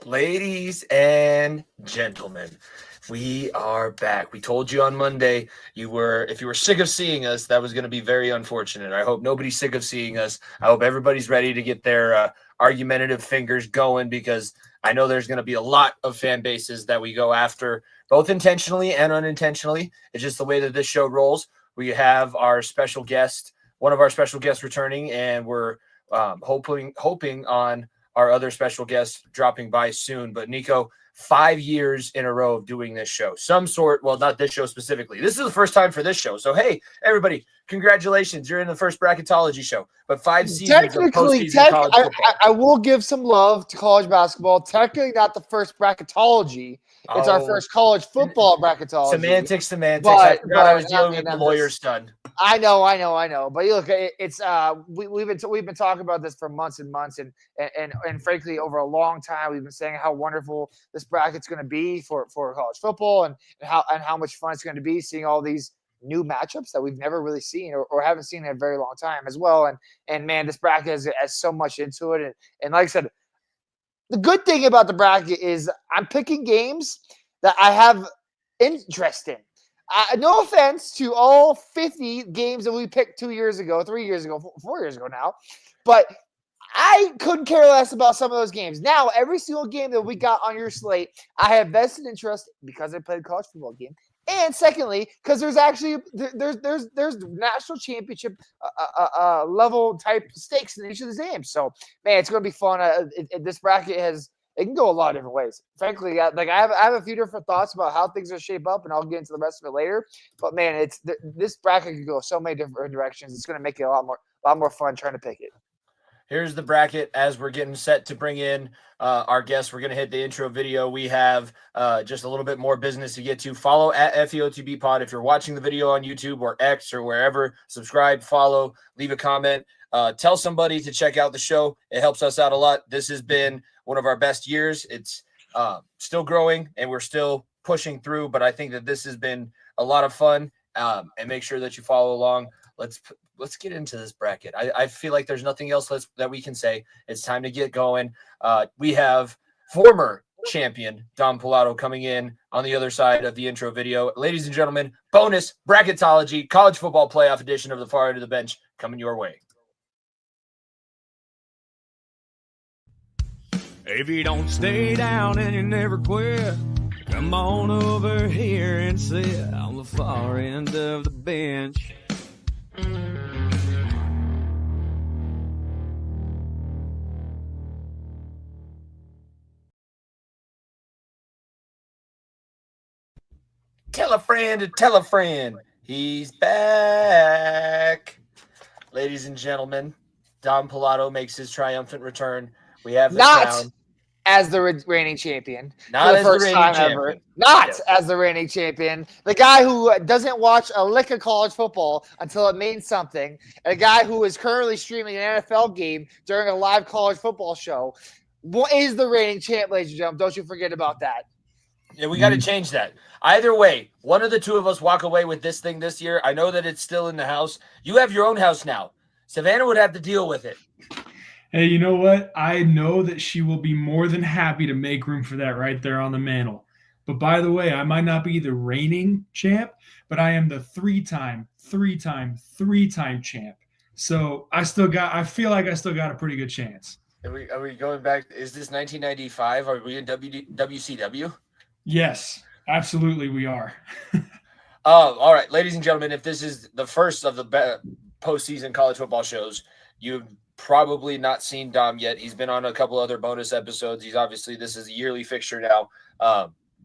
Ladies and gentlemen, we are back. We told you on Monday if you were sick of seeing us, that was going to be very unfortunate. I hope nobody's sick of seeing us. I hope everybody's ready to get their argumentative fingers going, because I know there's going to be a lot of fan bases that we go after, both intentionally and unintentionally. It's just the way that this show rolls. We have one of our special guests returning, and we're hoping on our other special guests dropping by soon. But Nico, 5 years in a row of doing this show, well, not this show specifically. This is the first time for this show. So, hey, everybody, congratulations. You're in the first bracketology show. But 5 seasons of postseason college football. I will give some love to college basketball. Technically not the first bracketology. It's our first college football bracketology. Semantics. I was dealing with the lawyer's son. I know. But look, it's we've been talking about this for months and months, and frankly, over a long time, we've been saying how wonderful this bracket's going to be for college football, and how much fun it's going to be seeing all these new matchups that we've never really seen or haven't seen in a very long time as well. And man, this bracket has so much into it, and like I said, the good thing about the bracket is I'm picking games that I have interest in. No offense to all 50 games that we picked 2 years ago, 3 years ago, 4 years ago now, but I couldn't care less about some of those games. Now, every single game that we got on your slate, I have vested interest because I played a college football game. And secondly, because there's actually there's national championship level type stakes in each of the games. So man, it's going to be fun. This bracket it can go a lot of different ways. Frankly, I have a few different thoughts about how things will shape up, and I'll get into the rest of it later. But man, this bracket can go so many different directions. It's going to make it a lot more fun trying to pick it. Here's the bracket as we're getting set to bring in our guests. We're going to hit the intro video. We have just a little bit more business to get to. Follow at FEOTB Pod if you're watching the video on YouTube or X or wherever. Subscribe, follow, leave a comment. Tell somebody to check out the show. It helps us out a lot. This has been one of our best years. It's still growing, and we're still pushing through, but I think that this has been a lot of fun. And make sure that you follow along. Let's get into this bracket. I feel like there's nothing else that we can say. It's time to get going. We have former champion Don Pallotto coming in on the other side of the intro video. Ladies and gentlemen, bonus bracketology college football playoff edition of the Far End of the Bench coming your way. If you don't stay down and you never quit, come on over here and sit on the far end of the bench. Tell a friend to tell a friend. He's back. Ladies and gentlemen, Don Pallotto makes his triumphant return. We have the crown. As the reigning champion. Not as the reigning champion. Ever. Not as the reigning champion. The guy who doesn't watch a lick of college football until it means something. A guy who is currently streaming an NFL game during a live college football show. What is the reigning champ, ladies and gentlemen? Don't you forget about that. Yeah, we got to change that. Either way, one of the two of us walk away with this thing this year. I know that it's still in the house. You have your own house now. Savannah would have to deal with it. Hey, you know what? I know that she will be more than happy to make room for that right there on the mantle. But by the way, I might not be the reigning champ, but I am the three-time champ. So I feel like I still got a pretty good chance. Are we going back? Is this 1995? Are we in WCW? Yes, absolutely we are. All right, ladies and gentlemen, if this is the first of the postseason college football shows, you've probably not seen Dom yet. He's been on a couple other bonus episodes. This is a yearly fixture now.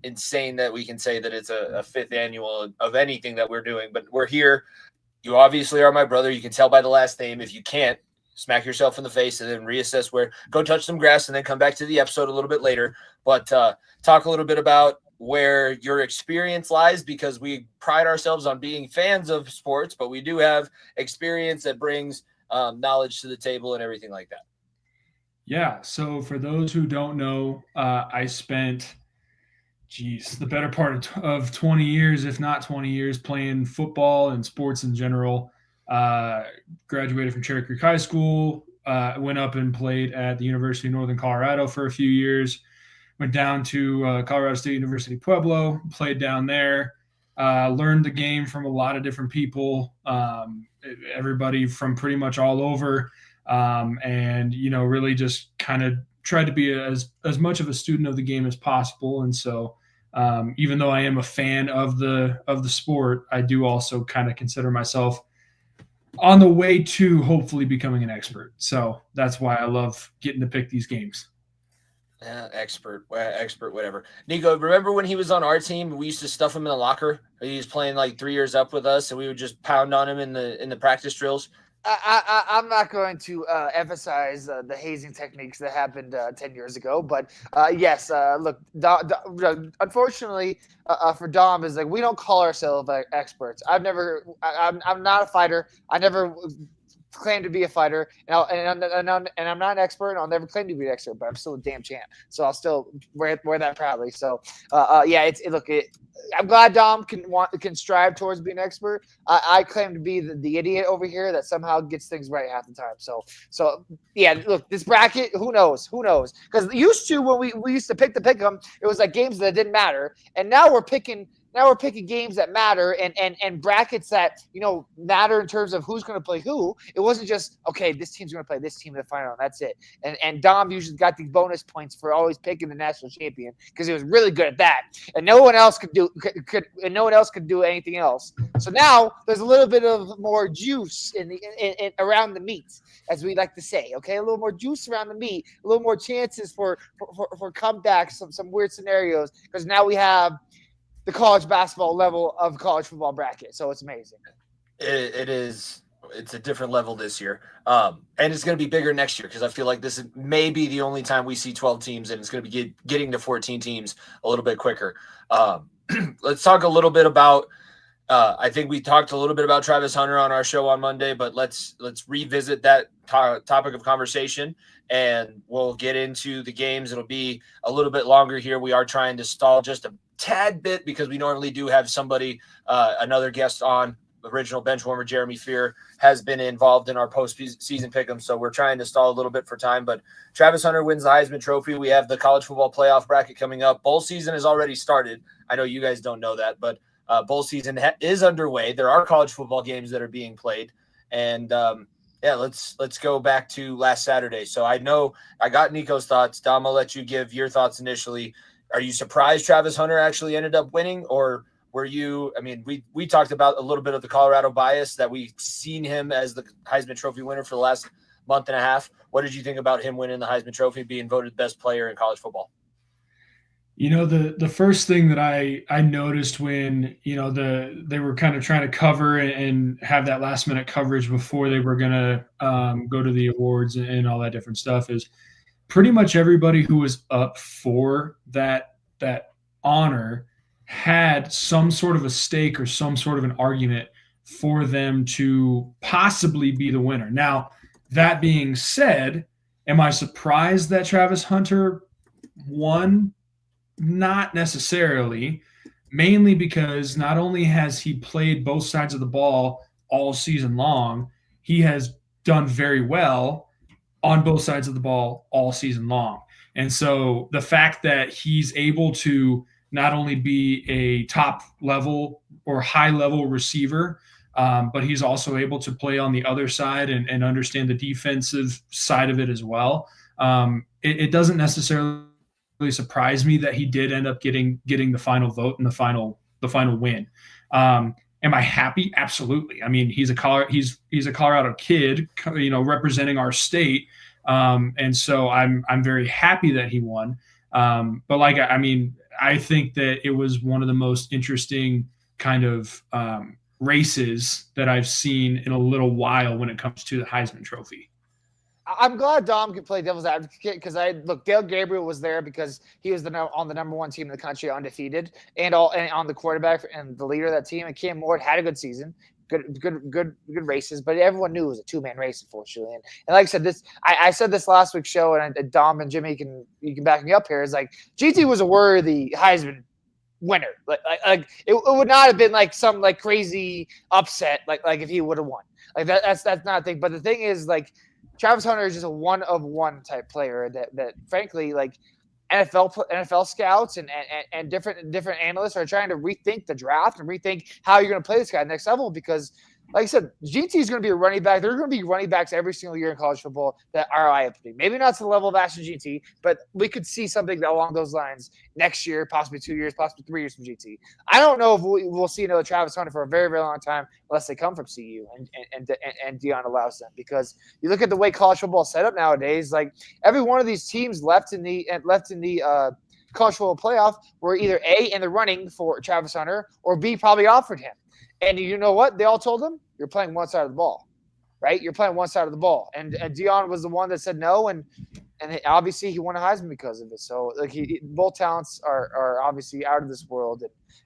Insane that we can say that it's a fifth annual of anything that we're doing, but we're here. You obviously are my brother. You can tell by the last name. If you can't, smack yourself in the face and then reassess go touch some grass and then come back to the episode a little bit later. But talk a little bit about where your experience lies, because we pride ourselves on being fans of sports, but we do have experience that brings knowledge to the table and everything like that. Yeah. So for those who don't know, I spent, the better part of 20 years, if not 20 years, playing football and sports in general. Graduated from Cherry Creek High School, went up and played at the University of Northern Colorado for a few years, went down to Colorado State University Pueblo, played down there, learned the game from a lot of different people, everybody from pretty much all over, and really just kind of tried to be as much of a student of the game as possible. And so even though I am a fan of the sport, I do also kind of consider myself on the way to hopefully becoming an expert. So that's why I love getting to pick these games. Expert, whatever. Nico, remember when he was on our team? We used to stuff him in the locker. He was playing like 3 years up with us, and we would just pound on him in the practice drills. I'm not going to emphasize the hazing techniques that happened 10 years ago, but yes, look, unfortunately for Dom is like we don't call ourselves experts. I'm not a fighter. I never claim to be a fighter, and I'm not an expert, and I'll never claim to be an expert, but I'm still a damn champ, so I'll still wear that proudly. So yeah, I'm glad Dom can strive towards being an expert. I claim to be the idiot over here that somehow gets things right half the time. So yeah, look, this bracket, who knows? Because used to when we used to pick them, it was like games that didn't matter, and now we're picking games that matter and brackets that matter in terms of who's going to play who. It wasn't just okay, this team's going to play this team in the final, and that's it. And Dom usually got these bonus points for always picking the national champion because he was really good at that, and no one else could do anything else. So now there's a little bit of more juice in around the meat, as we like to say. Okay, a little more juice around the meat, a little more chances for comebacks, some weird scenarios, because now we have the college basketball level of college football bracket. So it's amazing. It is. It's a different level this year. And it's going to be bigger next year because I feel like this is maybe the only time we see 12 teams, and it's going to be getting to 14 teams a little bit quicker. Let's talk a little bit about I think we talked a little bit about Travis Hunter on our show on Monday, but let's revisit that topic of conversation, and we'll get into the games. It'll be a little bit longer here. We are trying to stall just a tad bit because we normally do have somebody, another guest on. Original bench warmer Jeremy Feerer has been involved in our postseason pick'em, so we're trying to stall a little bit for time. But Travis Hunter wins the Heisman Trophy. We have the college football playoff bracket coming up. Bowl season has already started. I know you guys don't know that, but bowl season is underway. There are college football games that are being played, and yeah, let's go back to last Saturday. So I know I got Nico's thoughts. Dom, I'll let you give your thoughts initially. Are you surprised Travis Hunter actually ended up winning, or were you? I mean, we talked about a little bit of the Colorado bias that we've seen him as the Heisman Trophy winner for the last month and a half. What did you think about him winning the Heisman Trophy, being voted best player in college football? The first thing that I noticed when they were kind of trying to cover and have that last minute coverage before they were gonna go to the awards and all that different stuff is pretty much everybody who was up for that honor had some sort of a stake or some sort of an argument for them to possibly be the winner. Now, that being said, am I surprised that Travis Hunter won? Not necessarily, mainly because not only has he played both sides of the ball all season long, he has done very well on both sides of the ball all season long. And so the fact that he's able to not only be a top level or high level receiver, but he's also able to play on the other side and understand the defensive side of it as well. It doesn't necessarily surprise me that he did end up getting the final vote and the final win. Am I happy? Absolutely. I mean, he's a Colorado kid, representing our state, and so I'm very happy that he won. But I think that it was one of the most interesting kind of races that I've seen in a little while when it comes to the Heisman Trophy. I'm glad Dom could play devil's advocate because Dale Gabriel was there because he was on the number one team in the country, undefeated, and on the quarterback and the leader of that team. And Cam Ward had a good season, good races, but everyone knew it was a two-man race, unfortunately. And like I said, I said this last week's show, and Dom and Jimmy you can back me up here. Is like GT was a worthy Heisman winner. Like it would not have been like some like crazy upset like if he would have won. Like that's not a thing. But the thing is, like, Travis Hunter is just a one-of-one type player that frankly, like, NFL scouts and different analysts are trying to rethink the draft and rethink how you're going to play this guy at the next level because, like I said, GT is going to be a running back. There are going to be running backs every single year in college football that are IFP. Maybe not to the level of Ashton GT, but we could see something along those lines next year, possibly 2 years, possibly 3 years from GT. I don't know if we'll see another Travis Hunter for a very, very long time unless they come from CU and Dion allows them. Because you look at the way college football is set up nowadays, like every one of these teams left in the college football playoff were either A, in the running for Travis Hunter, or B, probably offered him. And you know what? They all told him, you're playing one side of the ball, right? You're playing one side of the ball. And Dion was the one that said no, and obviously he won a Heisman because of it. So like both talents are obviously out of this world,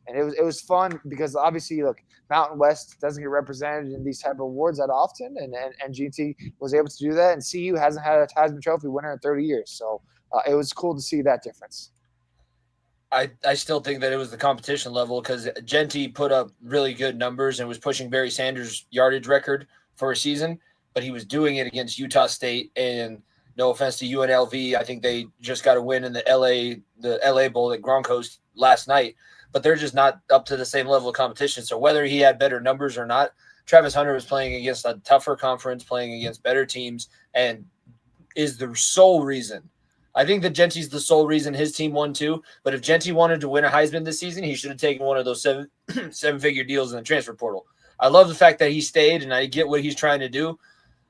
and it was fun because obviously look, Mountain West doesn't get represented in these type of awards that often, and GT was able to do that, and CU hasn't had a Heisman Trophy winner in 30 years. So it was cool to see that difference. I still think that it was the competition level because Genty put up really good numbers and was pushing Barry Sanders' yardage record for a season, but he was doing it against Utah State. And no offense to UNLV, I think they just got a win in the LA Bowl at Broncos last night, but they're just not up to the same level of competition. So whether he had better numbers or not, Travis Hunter was playing against a tougher conference, playing against better teams, and is the sole reason. I think that Genty's the sole reason his team won too. But if Genty wanted to win a Heisman this season, he should have taken one of those seven-figure deals in the transfer portal. I love the fact that he stayed, and I get what he's trying to do.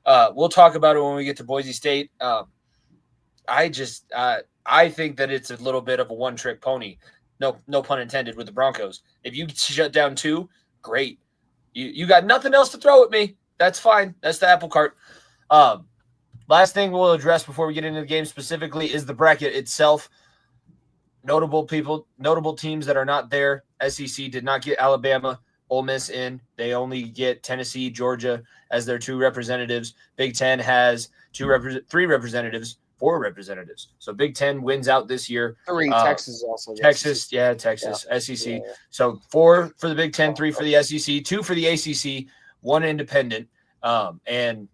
We'll talk about it when we get to Boise State. I think that it's a little bit of a one-trick pony. No pun intended with the Broncos. If you shut down two, great. You got nothing else to throw at me. That's fine. That's the apple cart. Last thing we'll address before we get into the game specifically is the bracket itself. Notable teams that are not there. SEC did not get Alabama, Ole Miss in. They only get Tennessee, Georgia as their two representatives. Big Ten has four representatives. So Big Ten wins out this year. Three. Texas also. Texas, SEC. Yeah. So 4 for the Big Ten, 3 for the SEC, 2 for the ACC, 1 independent, and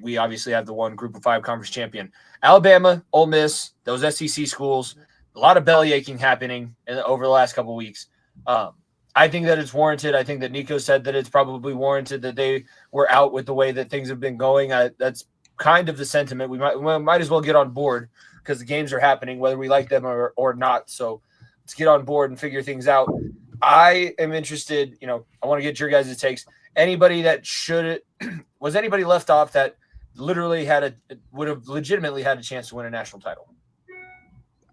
we obviously have the one Group of 5 conference champion. Alabama, Ole Miss, those SEC schools, a lot of belly aching happening over the last couple of weeks. I think that it's warranted. I think that Nico said that it's probably warranted that they were out with the way that things have been going. That's kind of the sentiment. We might as well get on board because the games are happening, whether we like them or not. So let's get on board and figure things out. I am interested. I want to get your guys' takes. Anybody that was anybody left off that literally would have legitimately had a chance to win a national title?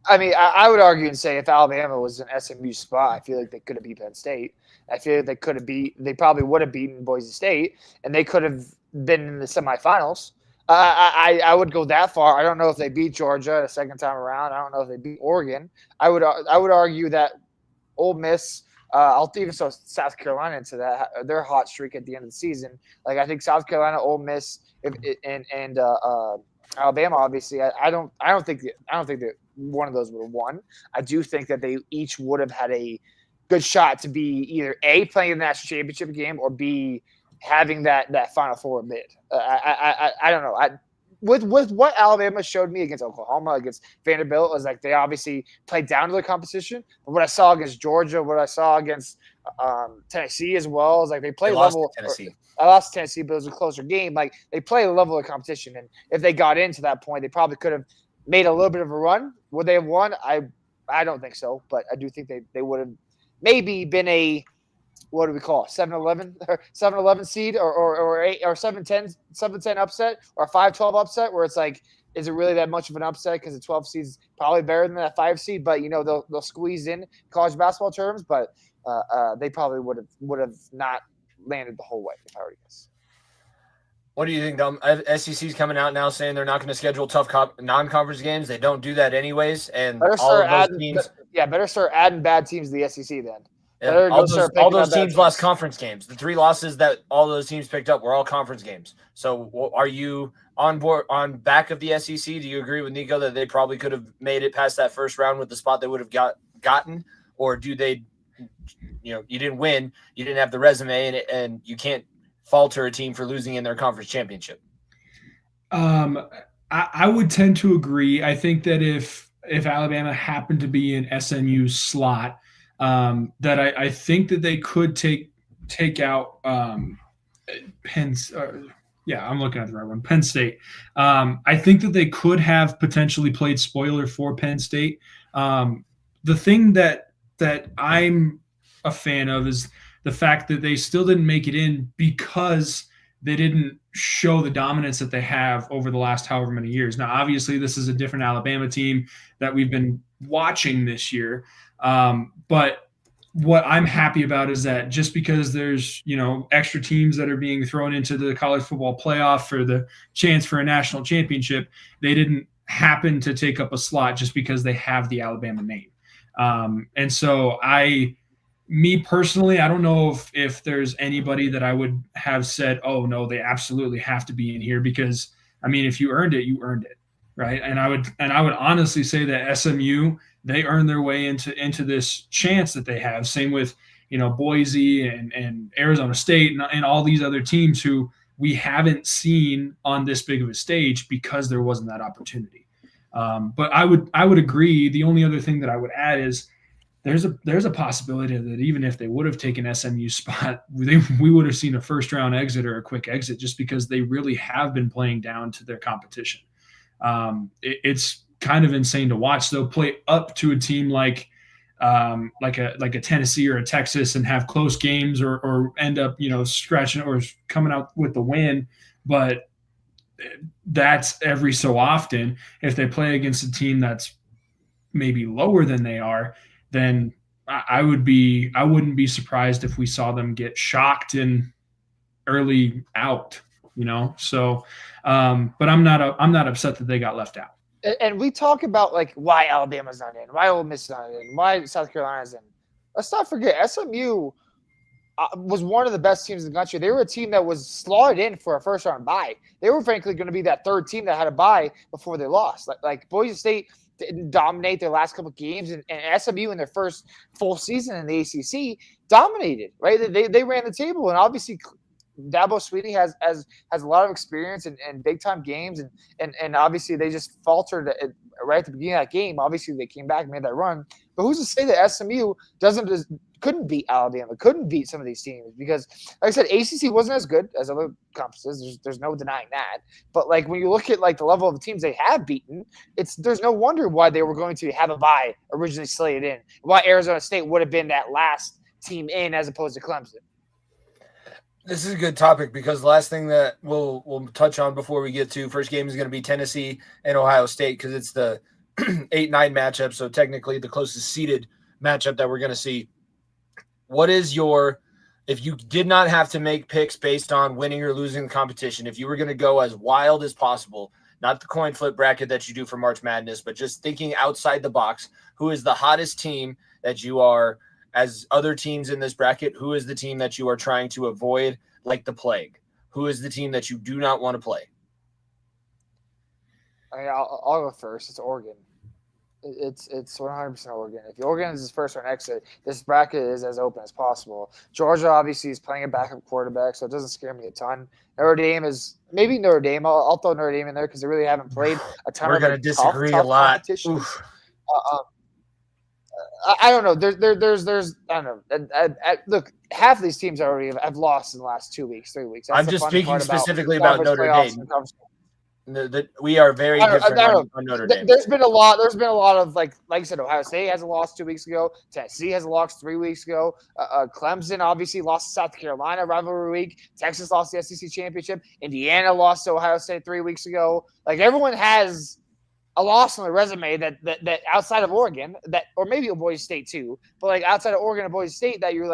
I mean, I would argue and say if Alabama was an SMU spot, I feel like they could have beat Penn State. I feel like they probably would have beaten Boise State, and they could have been in the semifinals. I would go that far. I don't know if they beat Georgia a second time around. I don't know if they beat Oregon. I would argue that Ole Miss. I'll even throw South Carolina into that. Their hot streak at the end of the season. Like I think South Carolina, Ole Miss, and Alabama. Obviously, I don't think that one of those would have won. I do think that they each would have had a good shot to be either A, playing in the national championship game, or B, having that Final Four bid. I don't know. With what Alabama showed me against Oklahoma, against Vanderbilt, was like they obviously played down to the competition. But what I saw against Georgia, what I saw against Tennessee as well, is like they played level. I lost to Tennessee, but it was a closer game. Like they played a level of competition, and if they got into that point, they probably could have made a little bit of a run. Would they have won? I don't think so, but I do think they would have maybe been a, what do we call it, 7-11 seed or 8 or 7-10 upset or a 5-12 upset, where it's like, is it really that much of an upset because the 12 seed is probably better than that 5 seed, but they'll squeeze in college basketball terms, but they probably would have not landed the whole way if I were to guess. What do you think, Dom? SEC's coming out now saying they're not going to schedule tough non-conference games. They don't do that anyways, and better start adding bad teams to the SEC then. Yeah, all those teams lost conference games. The 3 losses that all those teams picked up were all conference games. So are you on back of the SEC? Do you agree with Nico that they probably could have made it past that first round with the spot they would have gotten? Or do they, you didn't win, you didn't have the resume, and you can't falter a team for losing in their conference championship? I would tend to agree. I think that if if Alabama happened to be in SMU's slot, that I think that they could take out Penn's. Yeah, I'm looking at the right one. Penn State. I think that they could have potentially played spoiler for Penn State. The thing that I'm a fan of is the fact that they still didn't make it in because they didn't show the dominance that they have over the last however many years. Now, obviously, this is a different Alabama team that we've been watching this year. But what I'm happy about is that just because there's, extra teams that are being thrown into the college football playoff for the chance for a national championship, they didn't happen to take up a slot just because they have the Alabama name. And so me personally, I don't know if there's anybody that I would have said, oh no, they absolutely have to be in here, because I mean, if you earned it, you earned it. Right. And I would honestly say that SMU, they earned their way into this chance that they have. Same with, Boise and Arizona State and all these other teams who we haven't seen on this big of a stage because there wasn't that opportunity. But I would agree. The only other thing that I would add is there's a possibility that even if they would have taken SMU's spot, we would have seen a first round exit or a quick exit, just because they really have been playing down to their competition. It's kind of insane to watch. They'll play up to a team like a Tennessee or a Texas and have close games or end up, scratching or coming out with the win. But that's every so often. If they play against a team that's maybe lower than they are, then I wouldn't be surprised if we saw them get shocked in early out, So, but I'm not upset that they got left out. And we talk about why Alabama's not in, why Ole Miss is not in, why South Carolina's in. Let's not forget SMU was one of the best teams in the country. They were a team that was slotted in for a first round bye. They were frankly going to be that third team that had a bye before they lost. Like Boise State didn't dominate their last couple of games, and SMU in their first full season in the ACC dominated. Right, they ran the table, and obviously Dabo Swinney has a lot of experience in big time games, and obviously they just faltered right at the beginning of that game. Obviously they came back and made that run, but who's to say that SMU couldn't beat Alabama, couldn't beat some of these teams? Because, like I said, ACC wasn't as good as other conferences. There's no denying that. But when you look at the level of the teams they have beaten, there's no wonder why they were going to have a bye originally slated in. Why Arizona State would have been that last team in as opposed to Clemson. This is a good topic, because the last thing that we'll touch on before we get to first game is going to be Tennessee and Ohio State, because it's the 8-9 matchup. So technically the closest seeded matchup that we're going to see. What is if you did not have to make picks based on winning or losing the competition, if you were going to go as wild as possible, not the coin flip bracket that you do for March Madness, but just thinking outside the box, who is the hottest team that you are, as other teams in this bracket, who is the team that you are trying to avoid like the plague? Who is the team that you do not want to play? I'll go first. It's Oregon. It's 100% Oregon. If Oregon is his first round exit, this bracket is as open as possible. Georgia obviously is playing a backup quarterback, so it doesn't scare me a ton. Notre Dame is maybe Notre Dame. I'll throw Notre Dame in there because they really haven't played a ton. We're going to disagree a lot. I don't know. There's I don't know. Look, half of these teams already have lost in the last 2 weeks, 3 weeks. That's I'm just speaking specifically about Notre Dame. We are very different on Notre Dame. There's been a lot of like I said, Ohio State has a loss 2 weeks ago. Tennessee has a loss 3 weeks ago. Clemson obviously lost to South Carolina rivalry week. Texas lost the SEC championship. Indiana lost to Ohio State 3 weeks ago. Everyone has a loss on the resume that outside of Oregon, or maybe Boise State too, but outside of Oregon and Boise State, that you're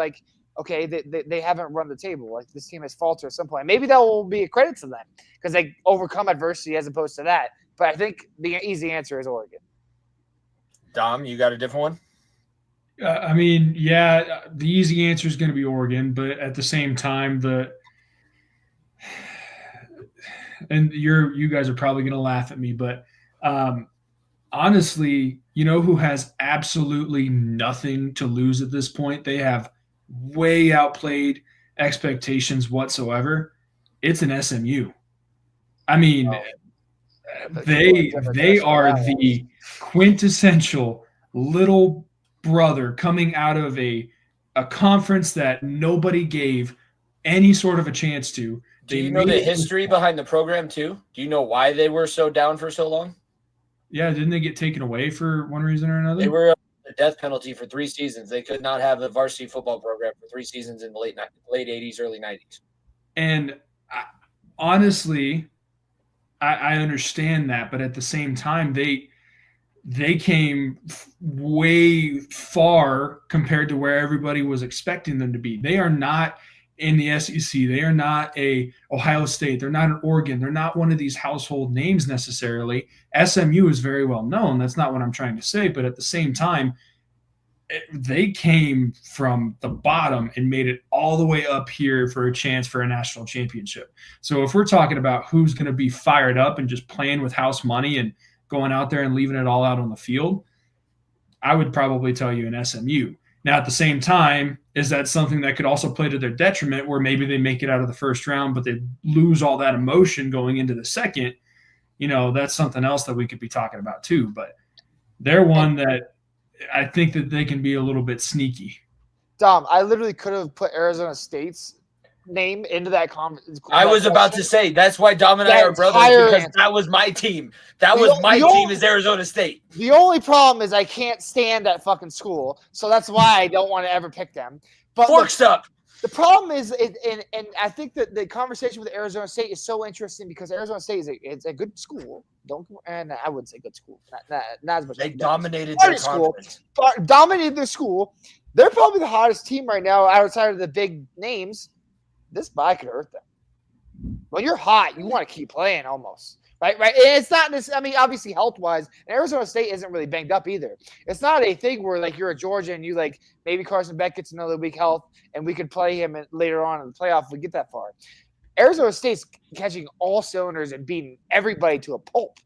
okay, they haven't run the table. This team has faltered at some point. Maybe that will be a credit to them because they overcome adversity as opposed to that. But I think the easy answer is Oregon. Dom, you got a different one? The easy answer is going to be Oregon, but at the same time, you guys are probably going to laugh at me, but honestly, who has absolutely nothing to lose at this point? They have way outplayed expectations whatsoever. It's an SMU. They are the quintessential little brother coming out of a conference that nobody gave any sort of a chance to. Do you know the history behind the program too? Do you know why they were so down for so long? Yeah, didn't they get taken away for one reason or another? They were a death penalty for 3 seasons. They could not have a varsity football program for 3 seasons in the late 80s, early 90s. And honestly, I understand that, but at the same time, they came way far compared to where everybody was expecting them to be. They are not in the SEC. They are not a Ohio State. They're not an Oregon. They're not one of these household names necessarily. SMU is very well known. That's not what I'm trying to say. But at the same time, they came from the bottom and made it all the way up here for a chance for a national championship. So if we're talking about who's going to be fired up and just playing with house money and going out there and leaving it all out on the field, I would probably tell you an SMU. Now, at the same time, is that something that could also play to their detriment where maybe they make it out of the first round, but they lose all that emotion going into the second? That's something else that we could be talking about too. But they're one that I think that they can be a little bit sneaky. Dom, I literally could have put Arizona State's name into that conference. I was about to say, that's why Dom and I are brothers, because that was my team. That was my team is Arizona State. The only problem is I can't stand that fucking school, so that's why I don't want to ever pick them. But Forks up. The problem is, and I think that the conversation with Arizona State is so interesting because Arizona State is a good school. And I wouldn't say good school. Not as much. They dominated their conference. Dominated their school. They're probably the hottest team right now outside of the big names. This bye could hurt them. When you're hot, you want to keep playing almost. Right. And it's not this. I mean, obviously, health-wise, Arizona State isn't really banged up either. It's not a thing where like you're a Georgia and you like maybe Carson Beck gets another week health and we could play him later on in the playoff if we get that far. Arizona State's catching all cylinders and beating everybody to a pulp.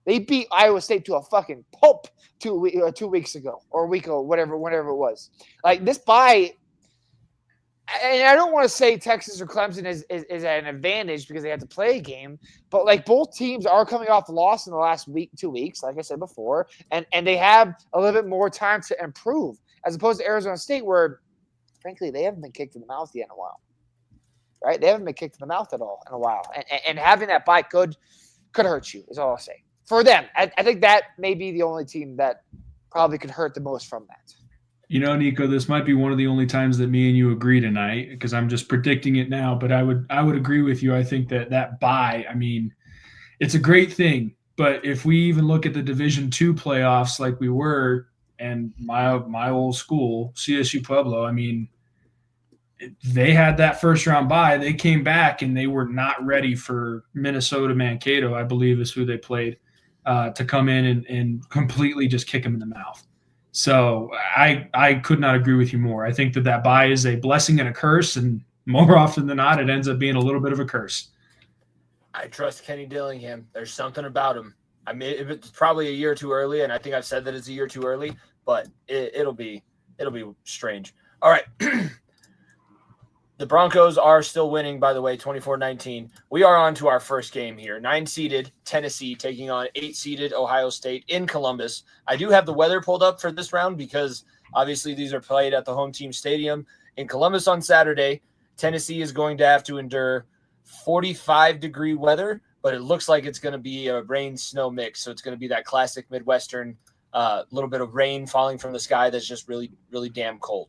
They beat Iowa State to a fucking pulp 2 weeks ago or a week ago, whenever it was. Like this bye. And I don't want to say Texas or Clemson is at an advantage because they have to play a game, but like both teams are coming off a loss in the last 2 weeks, like I said before, and they have a little bit more time to improve as opposed to Arizona State where, frankly, they haven't been kicked in the mouth yet in a while, right? They haven't been kicked in the mouth at all in a while, and having that bye could hurt you is all I'll say. For them, I think that may be the only team that probably could hurt the most from that. Nico, this might be one of the only times that me and you agree tonight because I'm just predicting it now, but I would agree with you. I think that bye, I mean, it's a great thing, but if we even look at the Division II playoffs like we were and my old school, CSU Pueblo, I mean, they had that first round bye. They came back and they were not ready for Minnesota Mankato, I believe is who they played, to come in and completely just kick them in the mouth. So I could not agree with you more. I think that bye is a blessing and a curse, and more often than not, it ends up being a little bit of a curse. I trust Kenny Dillingham. There's something about him. I mean, it's probably a year too early, and I think I've said that it's a year too early, but it'll be strange. All right. The Broncos are still winning, by the way, 24-19. We are on to our first game here. 9-seeded Tennessee taking on 8-seeded Ohio State in Columbus. I do have the weather pulled up for this round because obviously these are played at the home team stadium. In Columbus on Saturday, Tennessee is going to have to endure 45-degree weather, but it looks like it's going to be a rain-snow mix. So it's going to be that classic Midwestern little bit of rain falling from the sky that's just really, really damn cold.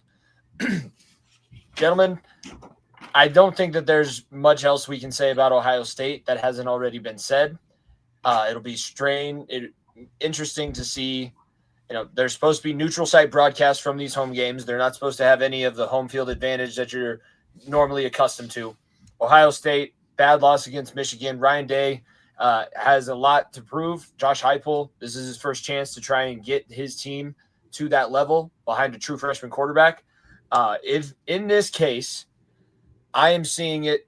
Gentlemen, I don't think that there's much else we can say about Ohio State that hasn't already been said. It'll be interesting to see. There's supposed to be neutral site broadcasts from these home games. They're not supposed to have any of the home field advantage that you're normally accustomed to. Ohio State, bad loss against Michigan. Ryan Day has a lot to prove. Josh Heupel, this is his first chance to try and get his team to that level behind a true freshman quarterback. If in this case, I am seeing it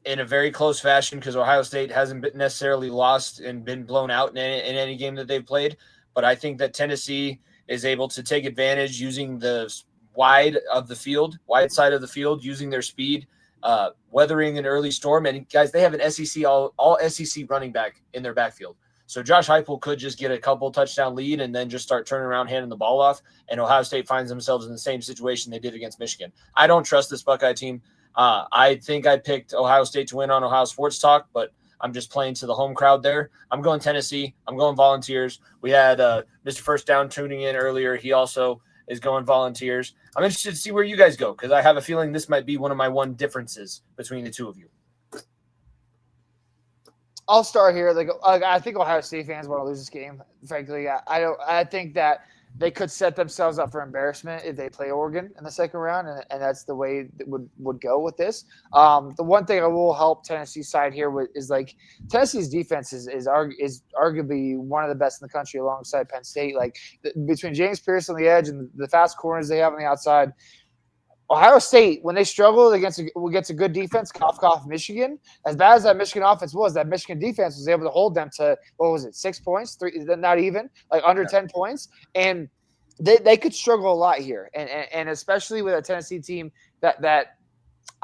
in a very close fashion because Ohio State hasn't been necessarily lost and been blown out in any game that they've played. But I think that Tennessee is able to take advantage using the wide side of the field, using their speed, weathering an early storm. And guys, they have an SEC all SEC running back in their backfield. So Josh Heupel could just get a couple touchdown lead and then just start turning around, handing the ball off, and Ohio State finds themselves in the same situation they did against Michigan. I don't trust this Buckeye team. I think I picked Ohio State to win on Ohio Sports Talk, but I'm just playing to the home crowd there. I'm going Tennessee. I'm going Volunteers. We had Mr. First Down tuning in earlier. He also is going Volunteers. I'm interested to see where you guys go because I have a feeling this might be one of my differences between the two of you. I'll start here. I think Ohio State fans want to lose this game. Frankly, I think that they could set themselves up for embarrassment if they play Oregon in the second round, and that's the way that would go with this. The one thing I will help Tennessee's side here is like Tennessee's defense is arguably one of the best in the country alongside Penn State. Like between James Pierce on the edge and the fast corners they have on the outside. Ohio State, when they struggled against a good defense, cough, Michigan, as bad as that Michigan offense was, that Michigan defense was able to hold them to, 6 points, 3, not even, like under 10 points. And they could struggle a lot here. And especially with a Tennessee team that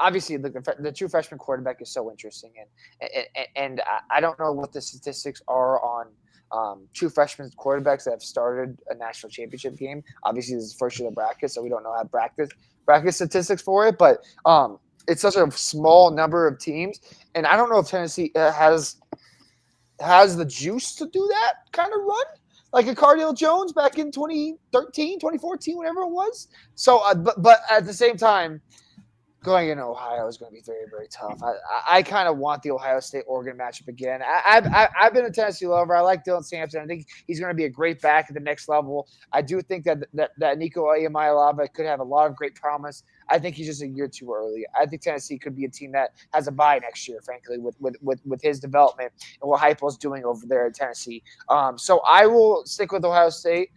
obviously the true freshman quarterback is so interesting. And I don't know what the statistics are on true freshman quarterbacks that have started a national championship game. Obviously, this is the first year of the bracket, so we don't know how bracket statistics for it, but it's such a small number of teams, and I don't know if Tennessee has the juice to do that kind of run, like a Cardale Jones back in 2013, 2014, whatever it was. So, but at the same time, going in Ohio is going to be very, very tough. I kind of want the Ohio State-Oregon matchup again. I've been a Tennessee lover. I like Dylan Sampson. I think he's going to be a great back at the next level. I do think that Nico Iamaleava could have a lot of great promise. I think he's just a year too early. I think Tennessee could be a team that has a bye next year, frankly, with his development and what Heupel's doing over there at Tennessee. So I will stick with Ohio State.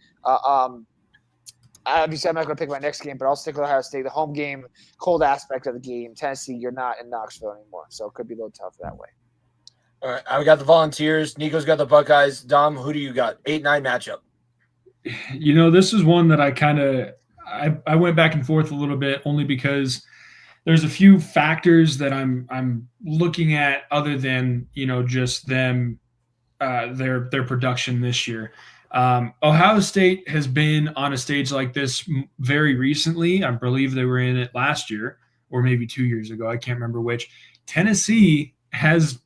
Obviously, I'm not going to pick my next game, but I'll stick with Ohio State. The home game, cold aspect of the game. Tennessee, you're not in Knoxville anymore, so it could be a little tough that way. All right, I got the Volunteers. Nico's got the Buckeyes. Dom, who do you got? 8-9 matchup. This is one that I went back and forth a little bit only because there's a few factors that I'm looking at other than just them their production this year. Ohio State has been on a stage like this very recently. I believe they were in it last year or maybe 2 years ago. I can't remember which. Tennessee has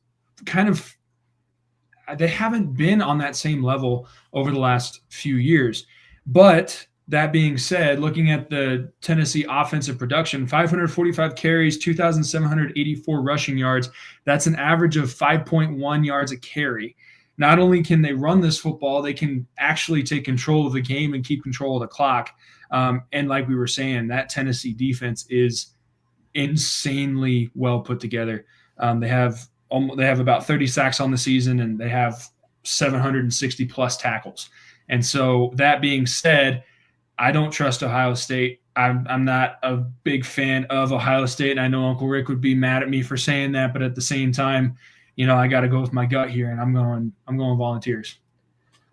they haven't been on that same level over the last few years. But that being said, looking at the Tennessee offensive production, 545 carries, 2,784 rushing yards. That's an average of 5.1 yards a carry. Not only can they run this football, they can actually take control of the game and keep control of the clock. And like we were saying, that Tennessee defense is insanely well put together. They have about 30 sacks on the season, and they have 760 plus tackles. And so that being said, I don't trust Ohio State. I'm not a big fan of Ohio State, and I know Uncle Rick would be mad at me for saying that, but at the same time, I got to go with my gut here, and I'm going Volunteers.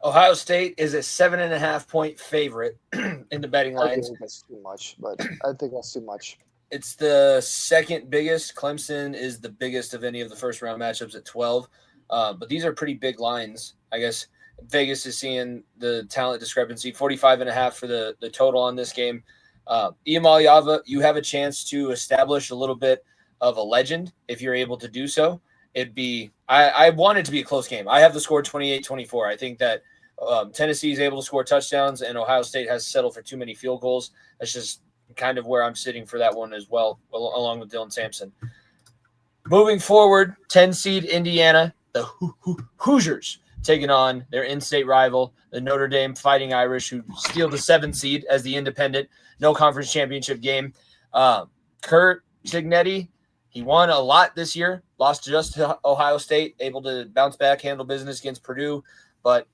Ohio State is a 7.5-point favorite in the betting lines. I think that's too much, but I think that's too much. It's the second biggest. Clemson is the biggest of any of the first round matchups at 12. But these are pretty big lines. I guess Vegas is seeing the talent discrepancy, 45.5 for the total on this game. Iamaleava, you have a chance to establish a little bit of a legend if you're able to do so. I want it to be a close game. I have the score 28-24. I think that Tennessee is able to score touchdowns, and Ohio State has settled for too many field goals. That's just kind of where I'm sitting for that one as well, along with Dylan Sampson. Moving forward, 10 seed Indiana, the Hoosiers taking on their in-state rival, the Notre Dame Fighting Irish, who steal the 7 seed as the independent, no conference championship game. Kurt Cignetti, he won a lot this year, lost just to Ohio State, able to bounce back, handle business against Purdue. But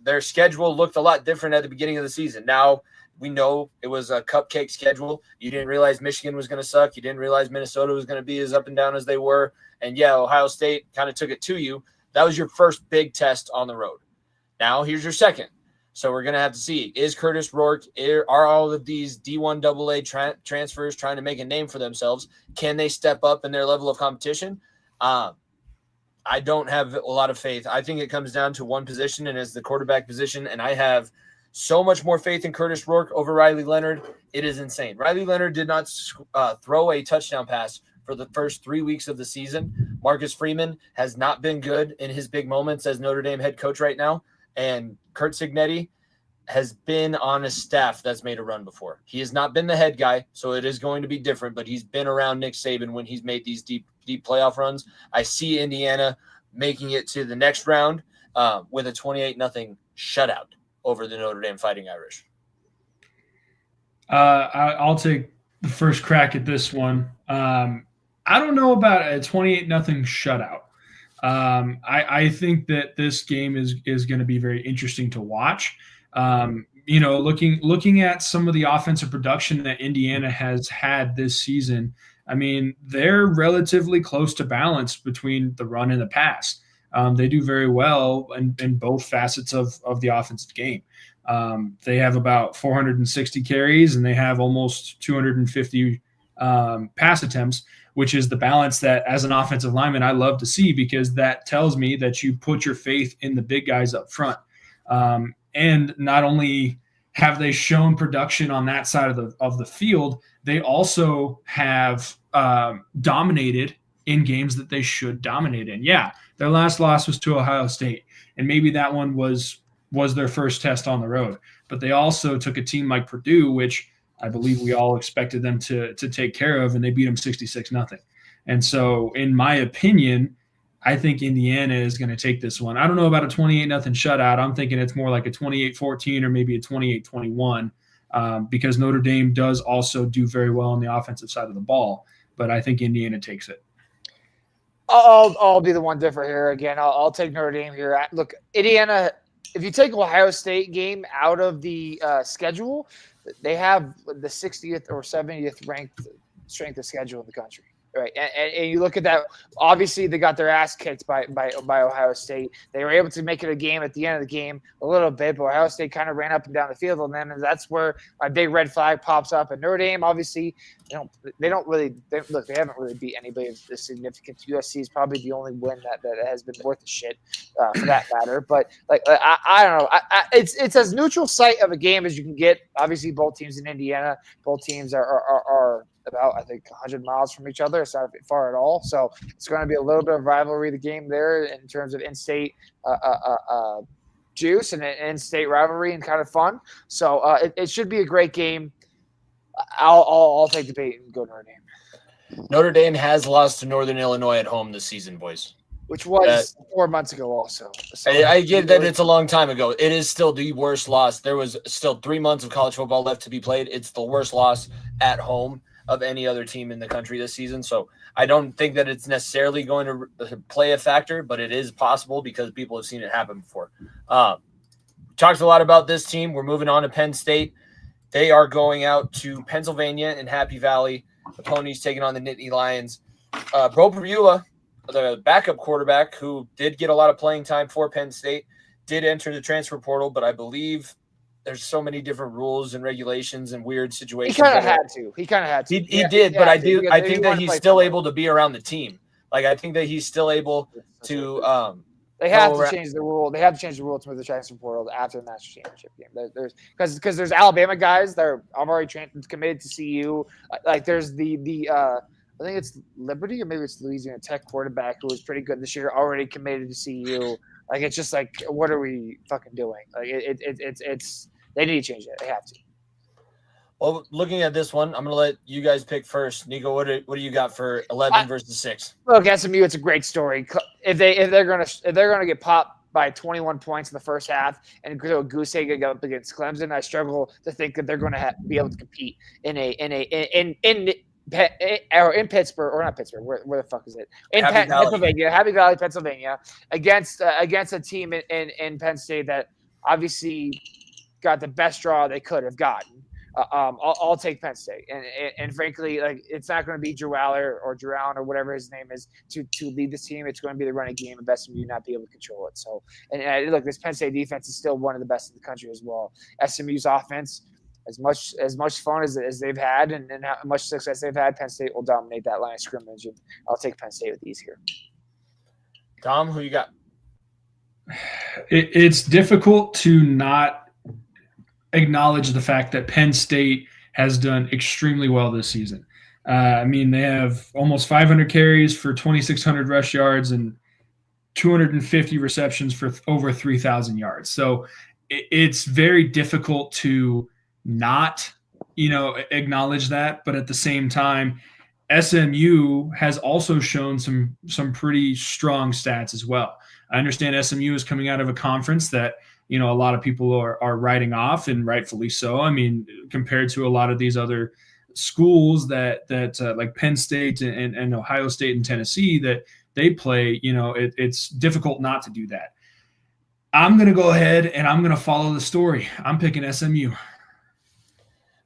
their schedule looked a lot different at the beginning of the season. Now we know it was a cupcake schedule. You didn't realize Michigan was going to suck. You didn't realize Minnesota was going to be as up and down as they were. And, Ohio State kind of took it to you. That was your first big test on the road. Now here's your second. So we're going to have to see, is Curtis Rourke, are all of these D1 AA transfers trying to make a name for themselves? Can they step up in their level of competition? I I don't have a lot of faith. I think it comes down to one position, and it's the quarterback position. And I have so much more faith in Curtis Rourke over Riley Leonard. It is insane. Riley Leonard did not throw a touchdown pass for the first 3 weeks of the season. Marcus Freeman has not been good in his big moments as Notre Dame head coach right now. And Kurt Cignetti has been on a staff that's made a run before. He has not been the head guy, so it is going to be different, but he's been around Nick Saban when he's made these deep playoff runs. I see Indiana making it to the next round with a 28-0 shutout over the Notre Dame Fighting Irish. I'll take the first crack at this one. I don't know about a 28-0 shutout. I think that this game is going to be very interesting to watch. Looking at some of the offensive production that Indiana has had this season, I mean, they're relatively close to balance between the run and the pass. They do very well in both facets of the offensive game. They have about 460 carries and they have almost 250 pass attempts, which is the balance that as an offensive lineman, I love to see, because that tells me that you put your faith in the big guys up front. And not only have they shown production on that side of the field, they also have dominated in games that they should dominate in. Yeah, their last loss was to Ohio State, and maybe that one was their first test on the road. But they also took a team like Purdue, which I believe we all expected them to take care of, and they beat them 66-0. And so, in my opinion, I think Indiana is going to take this one. I don't know about a 28-0 shutout. I'm thinking it's more like a 28-14 or maybe a 28-21 because Notre Dame does also do very well on the offensive side of the ball. But I think Indiana takes it. I'll be the one different here again. I'll take Notre Dame here. Look, Indiana, if you take Ohio State game out of the schedule, they have the 60th or 70th ranked strength of schedule in the country. Right, and you look at that. Obviously, they got their ass kicked by Ohio State. They were able to make it a game at the end of the game a little bit, but Ohio State kind of ran up and down the field on them, and that's where my big red flag pops up. And Notre Dame, obviously, they haven't really beat anybody of significance. USC is probably the only win that has been worth a shit for that matter. But I don't know. It's as neutral site of a game as you can get. Obviously, both teams in Indiana, both teams are about, I think, 100 miles from each other. It's not far at all. So it's going to be a little bit of rivalry, the game there, in terms of in-state juice and in-state rivalry and kind of fun. So it should be a great game. I'll take the bait and go Notre Dame. Notre Dame has lost to Northern Illinois at home this season, boys. Which was 4 months ago also. So I get that it's a long time ago. It is still the worst loss. There was still 3 months of college football left to be played. It's the worst loss at home of any other team in the country this season. So I don't think that it's necessarily going to play a factor, but it is possible because people have seen it happen before. Talked a lot about this team. We're moving on to Penn State. They are going out to Pennsylvania in Happy Valley. The Ponies taking on the Nittany Lions. Bo Pribula, the backup quarterback who did get a lot of playing time for Penn State, did enter the transfer portal, but I believe there's so many different rules and regulations and weird situations. He kind of had to. He did, but I think that he's still able to be around the team. Like, I think that he's still able to They have to change the rule. They have to change the rule to move the transfer portal after the national championship game. Because there's Alabama guys that are already committed to CU. Like there's the I think it's Liberty or maybe it's Louisiana Tech quarterback who was pretty good this year, already committed to CU. Like it's just like, what are we fucking doing? Like it's they need to change it. They have to. Well, looking at this one, I'm going to let you guys pick first. Nico, what do you got for 11 versus 6? Look, SMU, it's a great story. If they're gonna get popped by 21 points in the first half and go a goose egg up against Clemson, I struggle to think that they're going to be able to compete in Pittsburgh, or not Pittsburgh. Where the fuck is it? In Pennsylvania, Happy Valley, Pennsylvania, against a team in Penn State that obviously got the best draw they could have gotten. I'll take Penn State, and frankly, like it's not going to be Drew Aller or Drown or whatever his name is to lead this team. It's going to be the running game of SMU not be able to control it. So, and look, this Penn State defense is still one of the best in the country as well. SMU's offense, as much fun as they've had and how much success they've had, Penn State will dominate that line of scrimmage, and I'll take Penn State with ease here. Tom, who you got? It's difficult to not acknowledge the fact that Penn State has done extremely well this season. I mean, they have almost 500 carries for 2,600 rush yards and 250 receptions for over 3,000 yards. So it's very difficult to not, acknowledge that. But at the same time, SMU has also shown some pretty strong stats as well. I understand SMU is coming out of a conference that a lot of people are writing off, and rightfully so. I mean, compared to a lot of these other schools that like Penn State and Ohio State and Tennessee that they play, it's difficult not to do that. I'm going to go ahead and I'm going to follow the story. I'm picking SMU.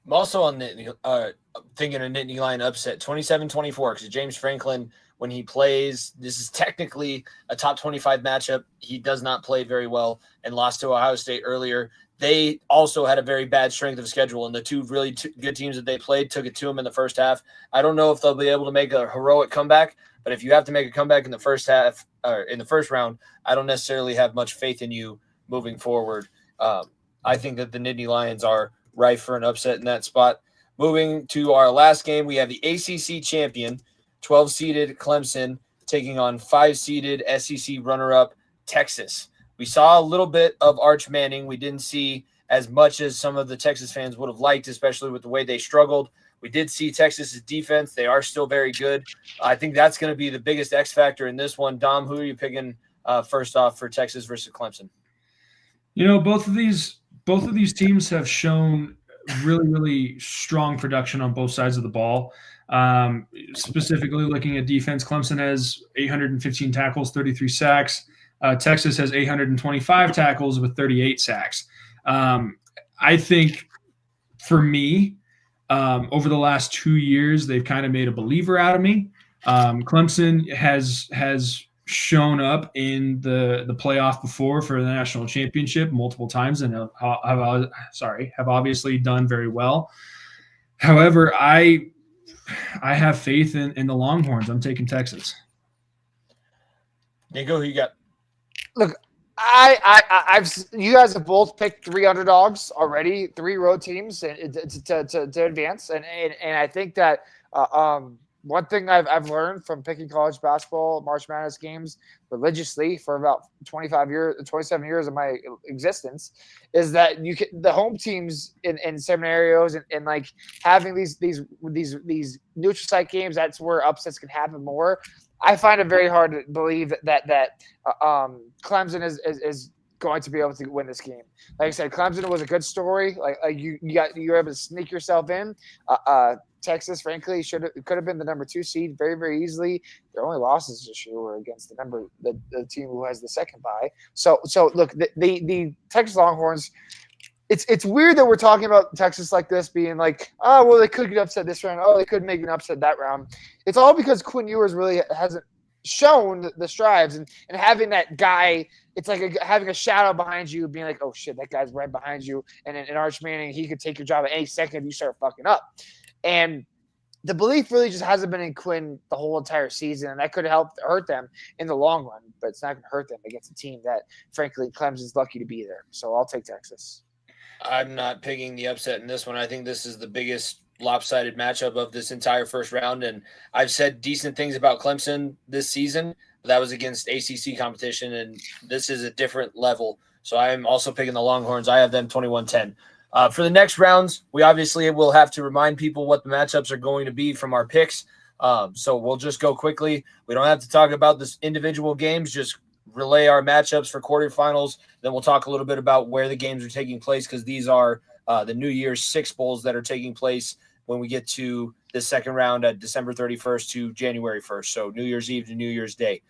I'm also on the thinking a Nittany Lion upset, 27-24, because James Franklin, when he plays, this is technically a top 25 matchup. He does not play very well and lost to Ohio State earlier. They also had a very bad strength of schedule, and the two really good teams that they played took it to them in the first half. I don't know if they'll be able to make a heroic comeback, but if you have to make a comeback in the first half or in the first round, I don't necessarily have much faith in you moving forward. I think that the Nittany Lions are rife for an upset in that spot. Moving to our last game, we have the ACC champion, 12-seeded Clemson, taking on 5-seeded SEC runner-up Texas. We saw a little bit of Arch Manning. We didn't see as much as some of the Texas fans would have liked, especially with the way they struggled. We did see Texas's defense. They are still very good. I think that's going to be the biggest X factor in this one. Dom, who are you picking first off for Texas versus Clemson? Both of these teams have shown really, really strong production on both sides of the ball. Specifically looking at defense, Clemson has 815 tackles, 33 sacks. Texas has 825 tackles with 38 sacks. I think for me, over the last 2 years, they've kind of made a believer out of me. Clemson has shown up in the playoff before for the national championship multiple times and have obviously done very well. However, I have faith in the Longhorns. I'm taking Texas. Nico, who you got? Look, I've you guys have both picked 3 underdogs already, 3 road teams to advance, and I think that one thing I've learned from picking college basketball March Madness games religiously for about 27 years of my existence is that the home teams in scenarios and like having these neutral site games, that's where upsets can happen more. I find it very hard to believe that Clemson is going to be able to win this game. Like I said, Clemson was a good story. Like you were able to sneak yourself in. Texas, frankly, could have been the number 2 seed very, very easily. Their only losses this year were against the team who has the second bye. So look, the Texas Longhorns. It's weird that we're talking about Texas like this, being like, oh well, they could get upset this round. Oh, they could make an upset that round. It's all because Quinn Ewers really hasn't shown the strides and having that guy. It's like having a shadow behind you, being like, oh shit, that guy's right behind you. And in Arch Manning, he could take your job at any second if you start fucking up. And the belief really just hasn't been in Quinn the whole entire season, and that could hurt them in the long run. But it's not going to hurt them against a team that, frankly, Clemson's lucky to be there. So I'll take Texas. I'm not picking the upset in this one. I think this is the biggest lopsided matchup of this entire first round. And I've said decent things about Clemson this season, but that was against ACC competition, and this is a different level. So I'm also picking the Longhorns. I have them 21-10. For the next rounds, we obviously will have to remind people what the matchups are going to be from our picks. So we'll just go quickly. We don't have to talk about this individual games, just relay our matchups for quarterfinals. Then we'll talk a little bit about where the games are taking place, because these are the New Year's 6 bowls that are taking place when we get to the second round at December 31st to January 1st. So New Year's Eve to New Year's Day.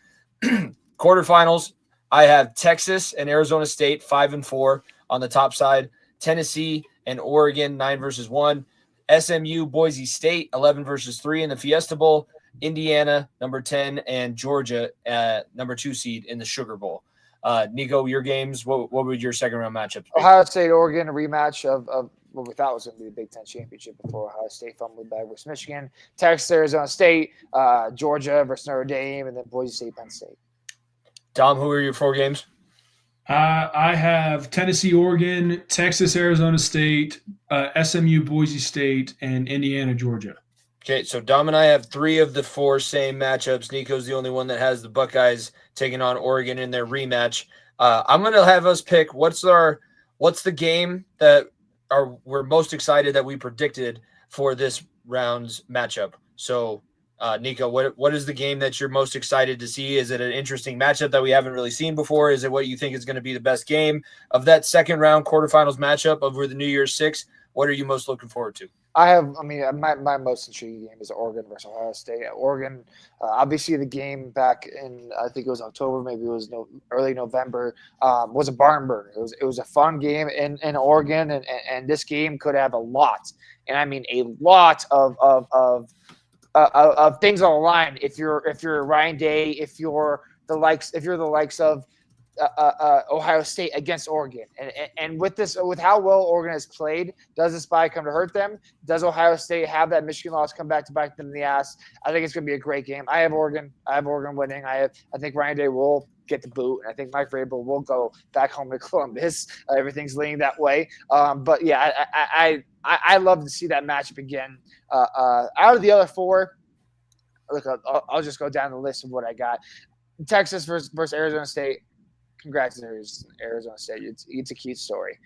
Quarterfinals, I have Texas and Arizona State 5-4 on the top side. Tennessee and Oregon 9-1. SMU, Boise State 11-3 in the Fiesta Bowl. Indiana number 10 and Georgia number 2 seed in the Sugar Bowl. Nico, your games. What would your second round matchup be? Ohio State, Oregon, a rematch of what we thought was going to be the Big Ten championship before Ohio State fumbled back versus Michigan. Texas, Arizona State, Georgia versus Notre Dame, and then Boise State, Penn State. Dom, who are your 4 games? I have Tennessee, Oregon, Texas, Arizona State, SMU, Boise State, and Indiana, Georgia. Okay, so Dom and I have 3 of the 4 same matchups. Nico's the only one that has the Buckeyes taking on Oregon in their rematch. I'm going to have us pick what's the game that we're most excited that we predicted for this round's matchup. So, Nico, what is the game that you're most excited to see? Is it an interesting matchup that we haven't really seen before? Is it what you think is going to be the best game of that second round quarterfinals matchup over the New Year's Six? What are you most looking forward to? My most intriguing game is Oregon versus Ohio State. Oregon, obviously the game back in, I think it was October, maybe it was early November, was a barn burner. It was a fun game in Oregon, and this game could have a lot, and I mean a lot of things on the line. If you're Ryan Day, if you're the likes of Ohio State against Oregon, and with how well Oregon has played, does this bye come to hurt them? Does Ohio State have that Michigan loss come back to bite them in the ass? I think it's going to be a great game. I have Oregon winning. I think Ryan Day will get the boot, and I think Mike Vrabel will go back home to Columbus. Everything's leaning that way. But yeah, I love to see that matchup again. Out of the other 4, look, I'll just go down the list of what I got. Texas versus Arizona State. Congrats to Arizona State. It's a cute story.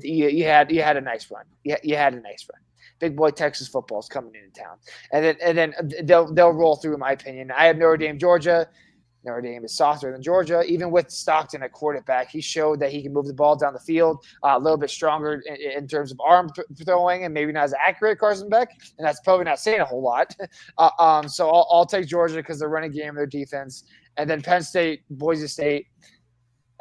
You had a nice run. You had a nice run. Big boy Texas football is coming into town, and then they'll roll through. In my opinion, I have Notre Dame, Georgia. Notre Dame is softer than Georgia. Even with Stockton at quarterback, he showed that he can move the ball down the field a little bit stronger in terms of arm throwing, and maybe not as accurate, Carson Beck, and that's probably not saying a whole lot. So I'll take Georgia because they're running game, their defense, and then Penn State, Boise State.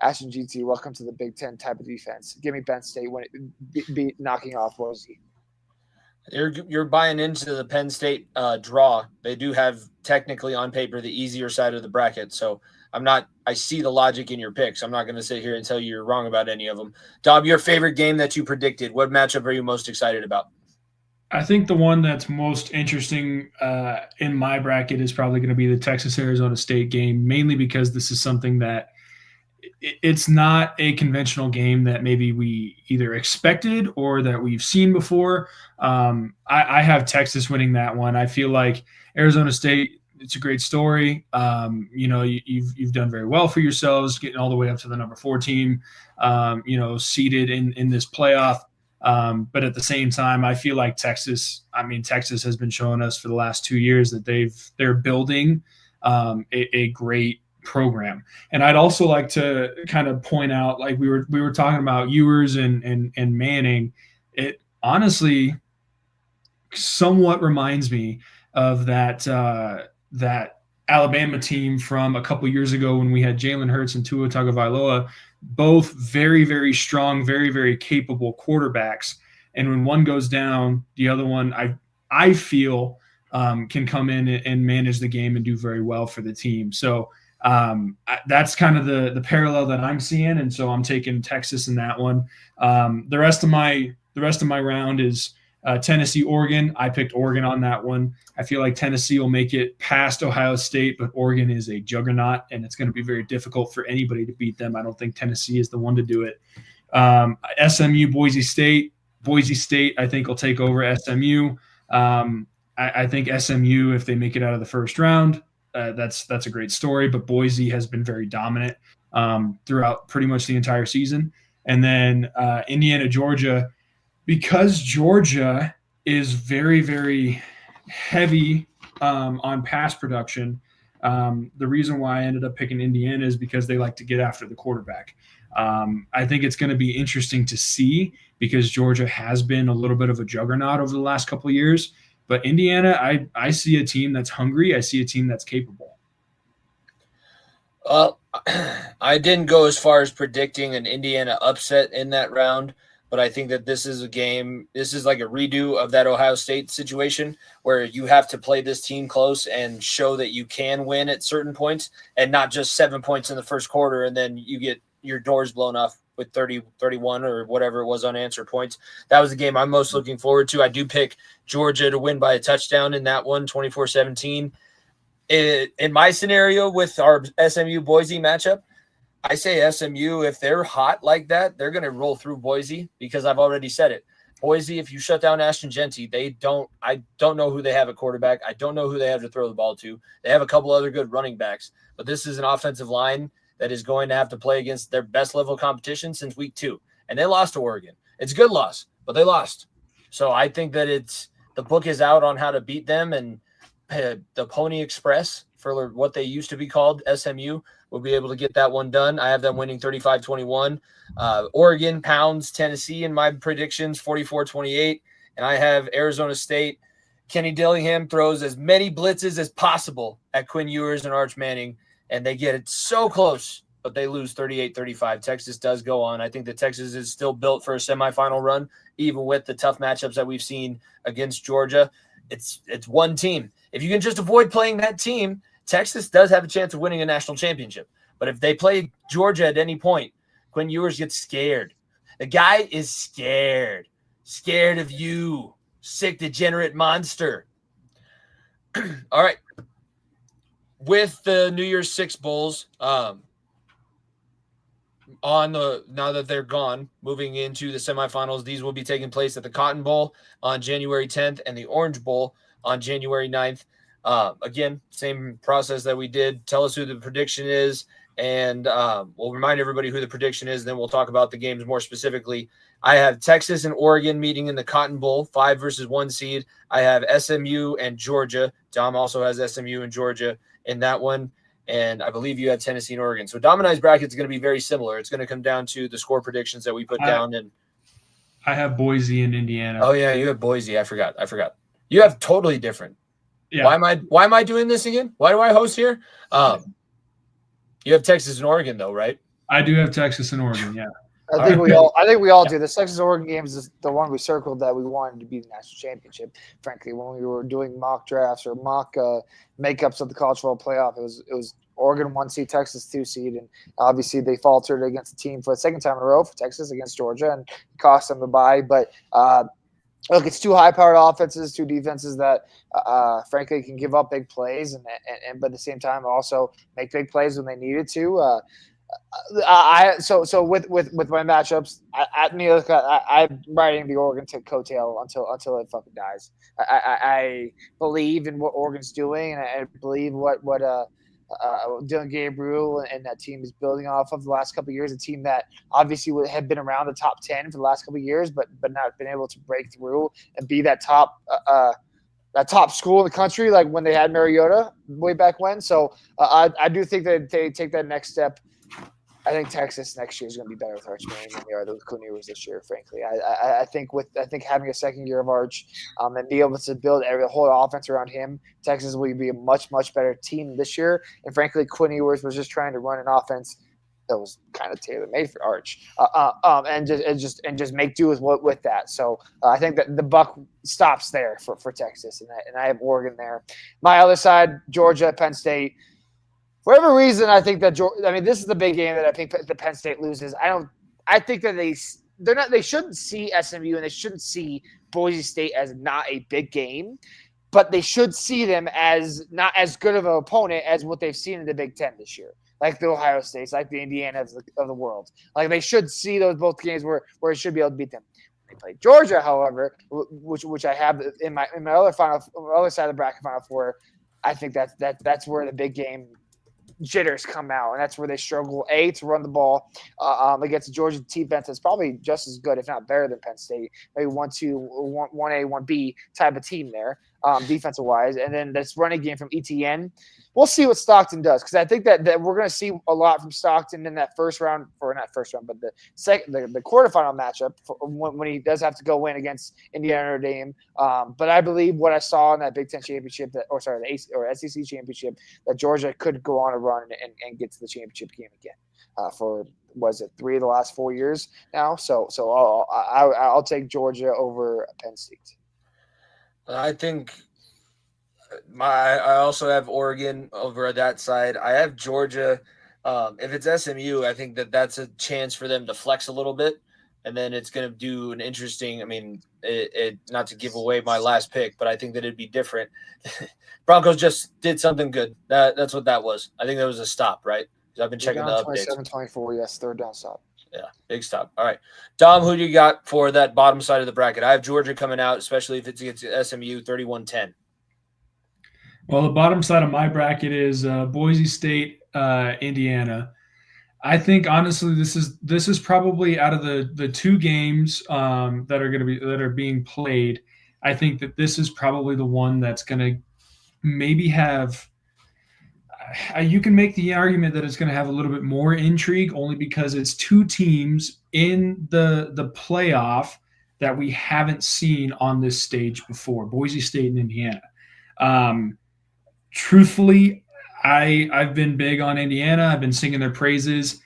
Ashton GT, welcome to the Big Ten type of defense. Give me Penn State when it be knocking off Boise. You're buying into the Penn State draw. They do have technically on paper the easier side of the bracket. So I see the logic in your picks. I'm not going to sit here and tell you you're wrong about any of them. Dom, your favorite game that you predicted, what matchup are you most excited about? I think the one that's most interesting in my bracket is probably going to be the Texas-Arizona State game, mainly because this is something that it's not a conventional game that maybe we either expected or that we've seen before. I have Texas winning that one. I feel like Arizona State, it's a great story. You've done very well for yourselves, getting all the way up to the number 4 team, seated in this playoff. But at the same time, I feel like Texas has been showing us for the last 2 years that they're building a great program. And I'd also like to kind of point out, like we were talking about Ewers and Manning. It honestly somewhat reminds me of that Alabama team from a couple years ago when we had Jalen Hurts and Tua Tagovailoa, both very, very strong, very, very capable quarterbacks. And when one goes down, the other one, I feel can come in and manage the game and do very well for the team. So that's kind of the parallel that I'm seeing, and so I'm taking Texas in that one. The rest of my round is Tennessee, Oregon. I picked Oregon on that one. I feel like Tennessee will make it past Ohio State, but Oregon is a juggernaut, and it's going to be very difficult for anybody to beat them. I don't think Tennessee is the one to do it. SMU, Boise State. Boise State, I think, will take over SMU. I think SMU, if they make it out of the first round, that's a great story, but Boise has been very dominant throughout pretty much the entire season. And then Indiana, Georgia, because Georgia is very, very heavy on pass production. The reason why I ended up picking Indiana is because they like to get after the quarterback. I think it's going to be interesting to see because Georgia has been a little bit of a juggernaut over the last couple of years. But Indiana, I see a team that's hungry. I see a team that's capable. I didn't go as far as predicting an Indiana upset in that round, but I think that this is a game. This is like a redo of that Ohio State situation where you have to play this team close and show that you can win at certain points and not just 7 points in the first quarter and then you get your doors blown off with 30, 31 or whatever it was unanswered points. That was the game I'm most looking forward to. I do pick Georgia to win by a touchdown in that one, 24-17. In my scenario with our SMU Boise matchup, I say SMU, if they're hot like that, they're going to roll through Boise because I've already said it. Boise, if you shut down Ashton Genty, I don't know who they have at quarterback. I don't know who they have to throw the ball to. They have a couple other good running backs, but this is an offensive line that is going to have to play against their best level of competition since week 2. And they lost to Oregon. It's a good loss, but they lost. So I think that the book is out on how to beat them, and the Pony Express, for what they used to be called, SMU, will be able to get that one done. I have them winning 35-21. Oregon pounds Tennessee in my predictions, 44-28. And I have Arizona State. Kenny Dillingham throws as many blitzes as possible at Quinn Ewers and Arch Manning, and they get it so close, but they lose 38-35. Texas does go on. I think that Texas is still built for a semifinal run, even with the tough matchups that we've seen against Georgia. It's one team. If you can just avoid playing that team, Texas does have a chance of winning a national championship. But if they play Georgia at any point, Quinn Ewers gets scared. The guy is scared of you, sick, degenerate monster. All right. With the New Year's Six Bowls, now that they're gone, moving into the semifinals, these will be taking place at the Cotton Bowl on January 10th and the Orange Bowl on January 9th. Again, same process that we did. Tell us who the prediction is, and we'll remind everybody who the prediction is. Then we'll talk about the games more specifically. I have Texas and Oregon meeting in the Cotton Bowl, 5 versus 1 seed. I have SMU and Georgia. Dom also has SMU and Georgia in that one. And I believe you have Tennessee and Oregon. So Dom and I's bracket is going to be very similar. It's going to come down to the score predictions that we put down. And I have Boise and Indiana. Oh yeah, you have Boise. I forgot. You have totally different. Yeah. Why am I doing this again? Why do I host here? You have Texas and Oregon though, right? I do have Texas and Oregon. Yeah. I think we all do. The Texas Oregon games is the one we circled that we wanted to be the national championship. Frankly, when we were doing mock drafts or mock makeups of the college football playoff, it was Oregon 1 seed, Texas 2 seed, and obviously they faltered against the team for the second time in a row for Texas against Georgia, and it cost them the bye. But look, it's two high-powered offenses, two defenses that, frankly, can give up big plays, and but at the same time also make big plays when they needed to. So with my matchups, I'm riding the Oregon coattail until it fucking dies. I believe in what Oregon's doing, and I believe what Dylan Gabriel and that team is building off of the last couple of years. A team that obviously had been around the top 10 for the last couple of years, but not been able to break through and be that top school in the country, like when they had Mariota way back when. So I do think that they take that next step. I think Texas next year is going to be better with Arch Manning than they are with Quinn Ewers this year. Frankly, I think having a second year of Arch and be able to build the whole offense around him, Texas will be a much better team this year. And frankly, Quinn Ewers was just trying to run an offense that was kind of tailor made for Arch, and just make do with that. So I think that the buck stops there for Texas, and I have Oregon there. My other side, Georgia, Penn State. For whatever reason, I think that this is the big game that I think the Penn State loses. I think that they shouldn't see SMU and they shouldn't see Boise State as not a big game, but they should see them as not as good of an opponent as what they've seen in the Big Ten this year, like the Ohio States, like the Indianas of the world. Like they should see those both games where it should be able to beat them. They play Georgia, however, which I have in my other side of the bracket, Final Four. I think that's where the big game jitters come out, and that's where they struggle to run the ball against the Georgia defense that's probably just as good, if not better, than Penn State. Maybe 1-2, 1A, 1B type of team there, defensive wise, and then this running game from ETN. We'll see what Stockton does, because I think that we're going to see a lot from Stockton in that first round, or not first round, but the quarterfinal matchup when he does have to go in against Indiana Notre Dame. But I believe what I saw in that Big Ten championship, the SEC championship, that Georgia could go on a run and get to the championship game again. For was it 3 of the last 4 years now? So I'll take Georgia over Penn State. I think. I also have Oregon over that side. I have Georgia. If it's SMU, I think that's a chance for them to flex a little bit. and then it's going to do an interesting. I mean, it not to give away my last pick, but I think that it'd be different. Broncos just did something good. That's what that was. I think that was a stop, right? I've been checking the updates. 27-24, yes, third down stop. Yeah, big stop. All right, Dom, who do you got for that bottom side of the bracket? I have Georgia coming out, especially if it's against SMU, 31-10. Well, the bottom side of my bracket is Boise State, Indiana. I think honestly, this is probably out of the two games that are being played. I think that this is probably the one that's going to maybe have. You can make the argument that it's going to have a little bit more intrigue, only because it's two teams in the playoff that we haven't seen on this stage before: Boise State and Indiana. Truthfully, I've been big on Indiana. I've been singing their praises.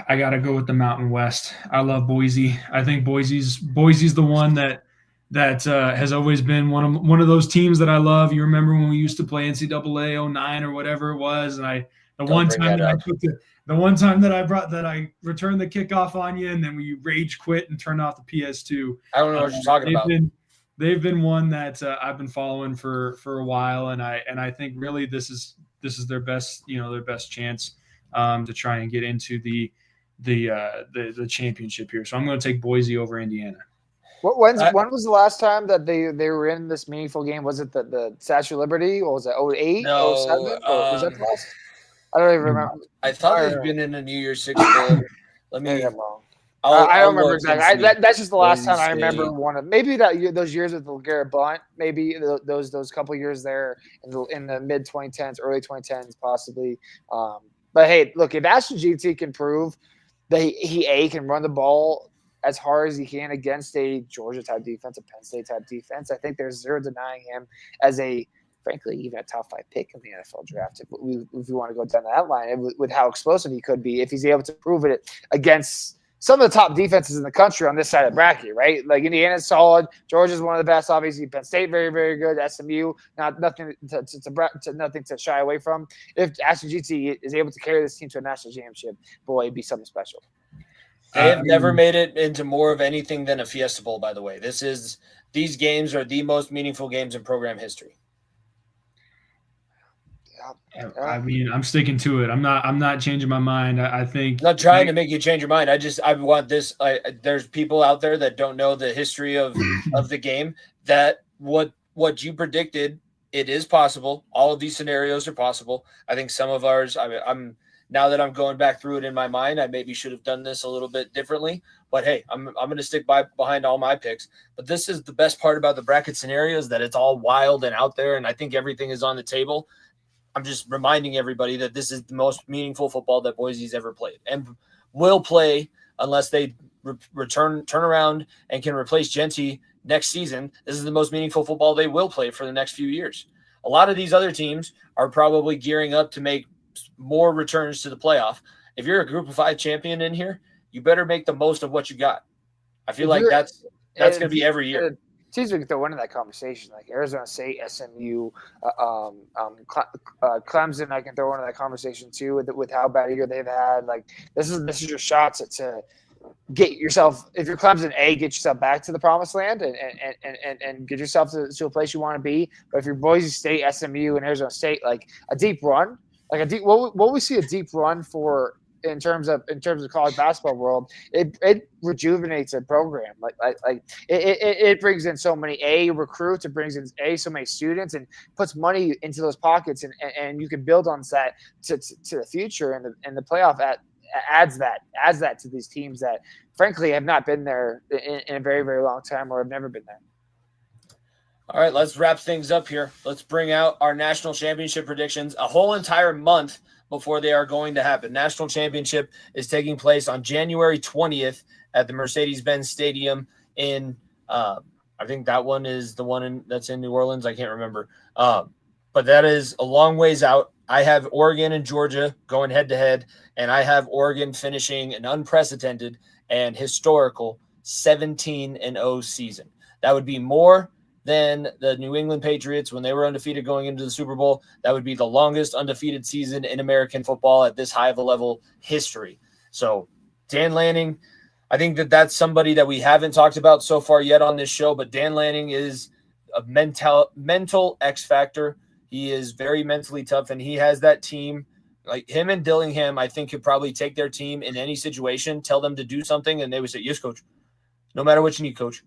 I got to go with the Mountain West. I love Boise. I think Boise's the one that has always been one of those teams that I love. You remember when we used to play NCAA 09 or whatever it was, and the one time that I returned the kickoff on you, and then we rage quit and turned off the PS2. I don't know what you're talking about. They've been one that I've been following for a while, and I think really this is their best chance to try and get into the championship here. So I'm going to take Boise over Indiana. When was the last time that they were in this meaningful game? Was it the Statue of Liberty? Or was it 08, no, 07? Or was that the last? I don't even remember. I thought they've been in a New Year's Six bowl. Let me. I don't remember exactly. That's just the last time I remember one of maybe those years with LeGarrette Blount, maybe those couple years there in the mid 2010s, early 2010s, possibly. But hey, look, if Ashton GT can prove that he can run the ball as hard as he can against a Georgia type defense, a Penn State type defense, I think there's zero denying him as frankly, even a top 5 pick in the NFL draft. If we want to go down that line with how explosive he could be, if he's able to prove it against some of the top defenses in the country on this side of the bracket, right? Like Indiana's solid, Georgia's one of the best, obviously. Penn State very, very good. SMU, nothing to shy away from. If Ashton GT is able to carry this team to a national championship, boy, it'd be something special. They have never made it into more of anything than a Fiesta Bowl, by the way. These games are the most meaningful games in program history. I mean, I'm sticking to it. I'm not changing my mind. I think I'm not trying to make you change your mind. I want this. There's people out there that don't know the history of the game. That what you predicted, it is possible. All of these scenarios are possible. I think some of ours. I'm now that I'm going back through it in my mind, I maybe should have done this a little bit differently. But hey, I'm going to stick behind all my picks. But this is the best part about the bracket scenarios, that it's all wild and out there, and I think everything is on the table. I'm just reminding everybody that this is the most meaningful football that Boise's ever played and will play unless they turn around and can replace Genty next season. This is the most meaningful football they will play for the next few years. A lot of these other teams are probably gearing up to make more returns to the playoff. If you're a Group of 5 champion in here, you better make the most of what you got. I feel like that's going to be every year. Teams we can throw into that conversation, like Arizona State, SMU, Clemson. I can throw into that conversation too with how bad a year they've had. Like this is your shots to get yourself. If you're Clemson, get yourself back to the promised land and get yourself to a place you want to be. But if you're Boise State, SMU, and Arizona State, like a deep run, what we see a deep run for. In terms of college basketball world, it rejuvenates a program. Like it brings in so many recruits, it brings in so many students, and puts money into those pockets, and you can build on that to the future, and the playoff adds that to these teams that frankly have not been there in a very, very long time or have never been there. All right, let's wrap things up here. Let's bring out our national championship predictions a whole entire month before they are going to happen. National championship is taking place on January 20th at the Mercedes-Benz Stadium in I think that one is the one that's in New Orleans. I can't remember. But that is a long ways out. I have Oregon and Georgia going head-to-head, and I have Oregon finishing an unprecedented and historical 17-0 season. That would be more than the New England Patriots when they were undefeated going into the Super Bowl. That would be the longest undefeated season in American football at this high of a level history. So Dan Lanning, I think that's somebody that we haven't talked about so far yet on this show, but Dan Lanning is a mental X factor. He is very mentally tough, and he has that team. Like him and Dillingham, I think could probably take their team in any situation, tell them to do something, and they would say, "Yes, coach. No matter what you need, coach.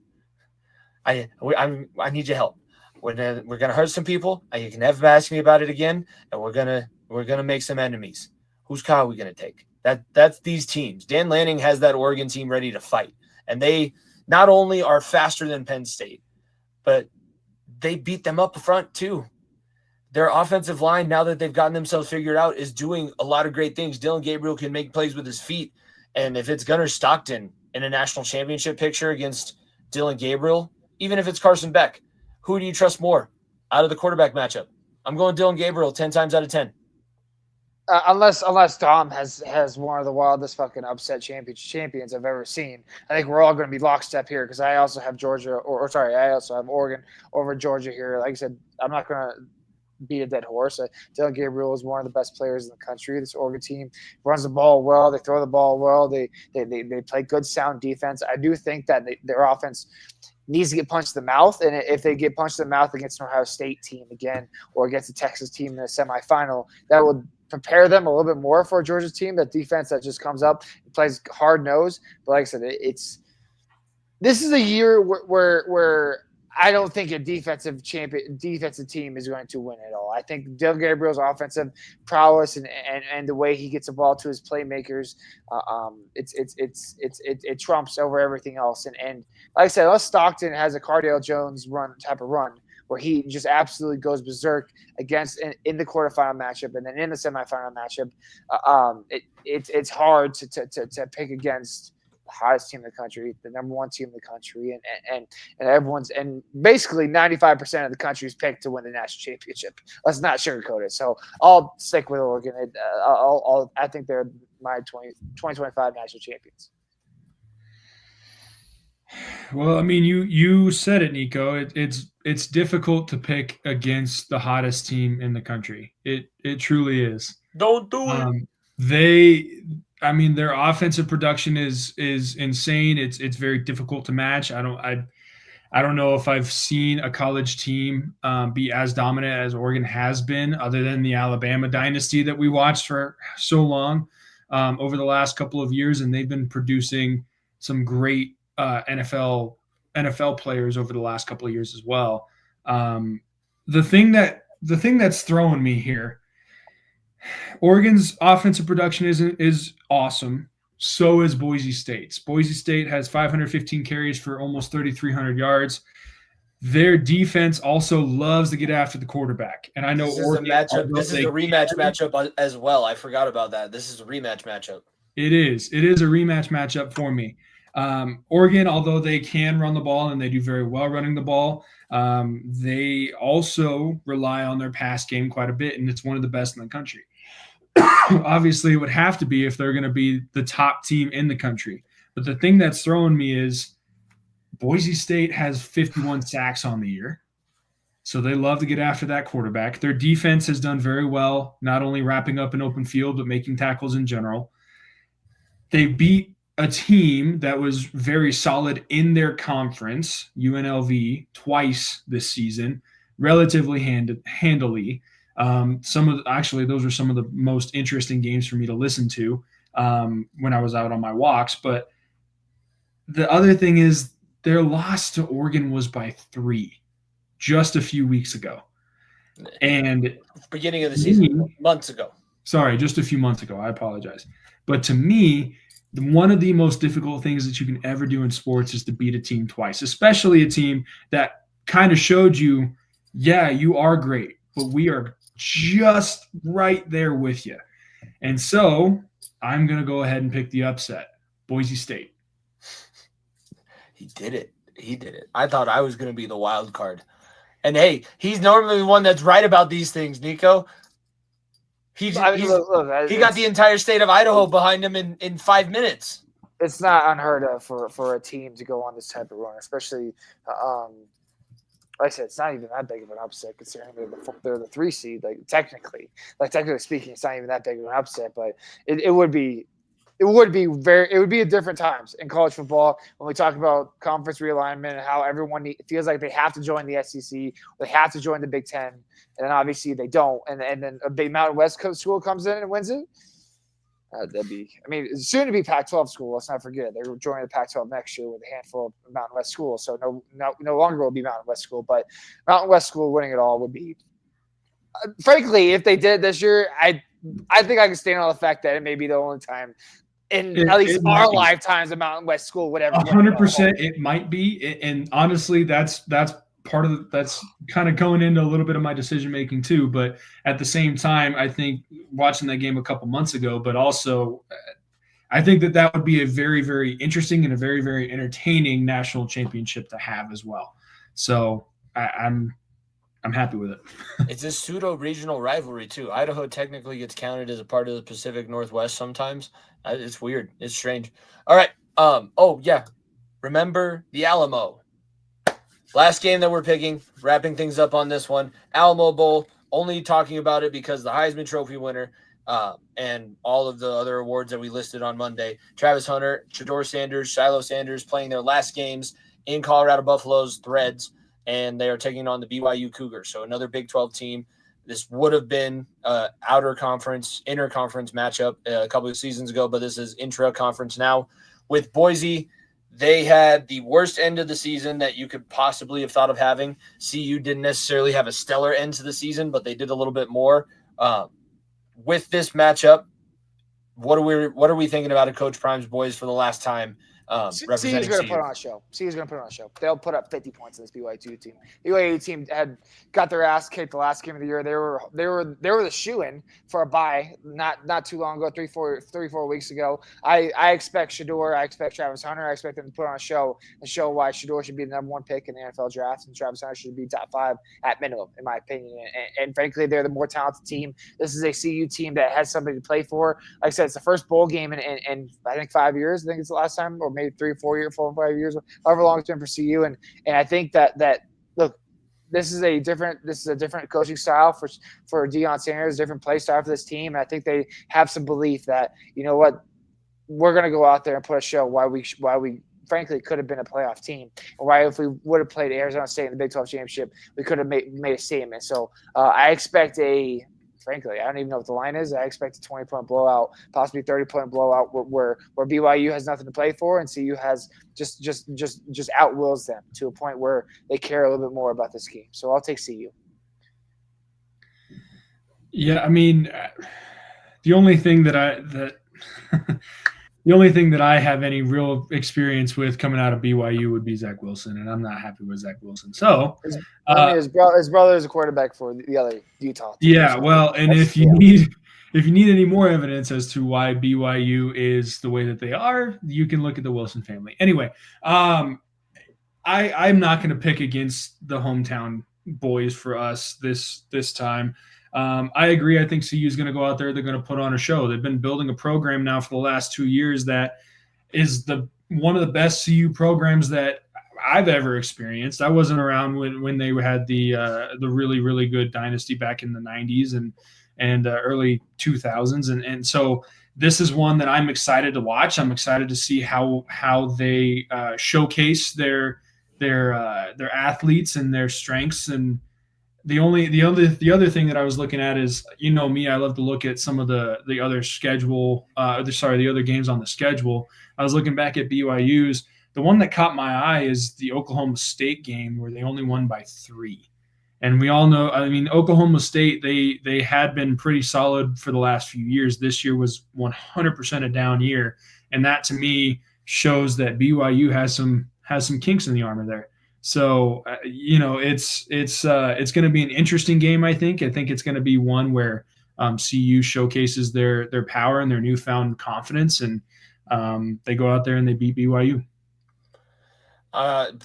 I need your help. We're gonna hurt some people. You can never ask me about it again, and we're gonna make some enemies. Whose car are we gonna take?" That's these teams. Dan Lanning has that Oregon team ready to fight, and they not only are faster than Penn State, but they beat them up front too. Their offensive line, now that they've gotten themselves figured out, is doing a lot of great things. Dylan Gabriel can make plays with his feet, and if it's Gunnar Stockton in a national championship picture against Dylan Gabriel, even if it's Carson Beck, who do you trust more out of the quarterback matchup? I'm going Dylan Gabriel 10 times out of 10. Unless Dom has one of the wildest fucking upset champions I've ever seen. I think we're all going to be lockstep here because I also have Georgia, I also have Oregon over Georgia here. Like I said, I'm not going to beat a dead horse. Dylan Gabriel is one of the best players in the country. This Oregon team runs the ball well. They throw the ball well. They play good, sound defense. I do think that their offense needs to get punched in the mouth, and if they get punched in the mouth against an Ohio State team again or against a Texas team in the semifinal, that would prepare them a little bit more for a Georgia team. That defense that just comes up and plays hard nose. But like I said, this is a year where I don't think a defensive team is going to win at all. I think Dylan Gabriel's offensive prowess and the way he gets the ball to his playmakers, it trumps over everything else. And like I said, unless Stockton has a Cardale Jones type of run where he just absolutely goes berserk against in the quarterfinal matchup and then in the semifinal matchup, it's hard to pick against the hottest team in the country, the number one team in the country, and everyone's and basically 95% of the country's picked to win the national championship. Let's not sugarcoat it. So I'll stick with Oregon. I think they're my 2025 national champions. Well, I mean, you said it, Nico. It's difficult to pick against the hottest team in the country. It truly is. Don't do it. Their offensive production is insane. It's very difficult to match. I don't know if I've seen a college team be as dominant as Oregon has been, other than the Alabama dynasty that we watched for so long over the last couple of years, and they've been producing some great NFL players over the last couple of years as well. The thing that's throwing me here, Oregon's offensive production is awesome. So is Boise State's. Boise State has 515 carries for almost 3,300 yards. Their defense also loves to get after the quarterback. And I know this is a rematch matchup as well. I forgot about that. This is a rematch matchup. It is a rematch matchup for me. Oregon, although they can run the ball and they do very well running the ball, they also rely on their pass game quite a bit, and it's one of the best in the country. Obviously, it would have to be if they're going to be the top team in the country. But the thing that's throwing me is Boise State has 51 sacks on the year. So they love to get after that quarterback. Their defense has done very well, not only wrapping up an open field, but making tackles in general. They beat a team that was very solid in their conference, UNLV, twice this season, relatively handily. Those were some of the most interesting games for me to listen to when I was out on my walks. But the other thing is their loss to Oregon was by 3 just a few weeks ago. And beginning of the season, months ago. Sorry, just a few months ago. I apologize. But to me, one of the most difficult things that you can ever do in sports is to beat a team twice, especially a team that kind of showed you, yeah, you are great, but we are just right there with you. And so I'm going to go ahead and pick the upset, Boise State. He did it. I thought I was going to be the wild card. And hey, he's normally the one that's right about these things, Nico. He got the entire state of Idaho behind him in 5 minutes. It's not unheard of for a team to go on this type of run, especially like I said, it's not even that big of an upset considering they're the 3 seed. Technically speaking, it's not even that big of an upset, but it would be it would be a different times in college football when we talk about conference realignment and how everyone feels like they have to join the SEC, they have to join the Big Ten, and then obviously they don't, and then a big Mountain West school comes in and wins it. That'd be, I mean, it's soon to be Pac-12 school. Let's not forget they're joining the Pac-12 next year with a handful of Mountain West schools. So no longer will be Mountain West school, but Mountain West school winning it all would be. Frankly, if they did it this year, I think I can stand on the fact that it may be the only time in at least our lifetimes a Mountain West school, whatever. 100%, it might be, and honestly, that's part of that's kind of going into a little bit of my decision making too. But at the same time, I think watching that game a couple months ago, but also I think that would be a very, very interesting and a very, very entertaining national championship to have as well. So I'm happy with it. It's a pseudo regional rivalry too. Idaho technically gets counted as a part of the Pacific Northwest sometimes. It's weird. It's strange. All right. Oh yeah. Remember the Alamo. Last game that we're picking, wrapping things up on this one, Alamo Bowl, only talking about it because the Heisman Trophy winner and all of the other awards that we listed on Monday, Travis Hunter, Shedeur Sanders, Shiloh Sanders playing their last games in Colorado Buffalo's Threads, and they are taking on the BYU Cougars. So another Big 12 team. This would have been inter conference matchup a couple of seasons ago, but this is intra-conference now. With Boise, they had the worst end of the season that you could possibly have thought of having. CU didn't necessarily have a stellar end to the season, but they did a little bit more. With this matchup, what are we thinking about Coach Prime's boys for the last time? CU's going to put on a show. CU's going to put on a show. They'll put up 50 points in this BYU team. BYU team had got their ass kicked the last game of the year. They were the shoe-in for a bye not too long ago, 3-4 weeks ago. I expect Shedeur, I expect Travis Hunter, I expect them to put on a show and show why Shedeur should be the number one pick in the NFL draft and Travis Hunter should be top 5 at minimum, in my opinion. And frankly, they're the more talented team. This is a CU team that has something to play for. Like I said, it's the first bowl game in I think 5 years. I think it's the last time, or maybe 4 or 5 years, however long it's been for CU. And I think that look, this is a different coaching style for Deion Sanders, different play style for this team. And I think they have some belief that, you know what, we're going to go out there and put a show why we frankly could have been a playoff team, or why if we would have played Arizona State in the Big 12 championship, we could have made a statement. So I expect frankly, I don't even know what the line is. I expect a 20-point blowout, possibly 30-point blowout, where BYU has nothing to play for, and CU has just outwills them to a point where they care a little bit more about this game. So I'll take CU. Yeah, I mean, the only thing that I have any real experience with coming out of BYU would be Zach Wilson, and I'm not happy with Zach Wilson. So his brother is a quarterback for the other Utah team. Yeah, well, and if you need any more evidence as to why BYU is the way that they are, you can look at the Wilson family. Anyway, I'm not going to pick against the hometown boys for us this time. I agree. I think CU is going to go out there. They're going to put on a show. They've been building a program now for the last 2 years that is one of the best CU programs that I've ever experienced. I wasn't around when they had the really, really good dynasty back in the 90s and early 2000s. And so this is one that I'm excited to watch. I'm excited to see how they showcase their athletes and their strengths. And the other thing that I was looking at is, you know me, I love to look at some of the other the other games on the schedule. I was looking back at BYU's. The one that caught my eye is the Oklahoma State game where they only won by 3. And we all know, I mean, Oklahoma State, they had been pretty solid for the last few years. This year was 100% a down year. And that to me shows that BYU has some kinks in the armor there. So, it's going to be an interesting game, I think. I think it's going to be one where CU showcases their power and their newfound confidence, and they go out there and they beat BYU.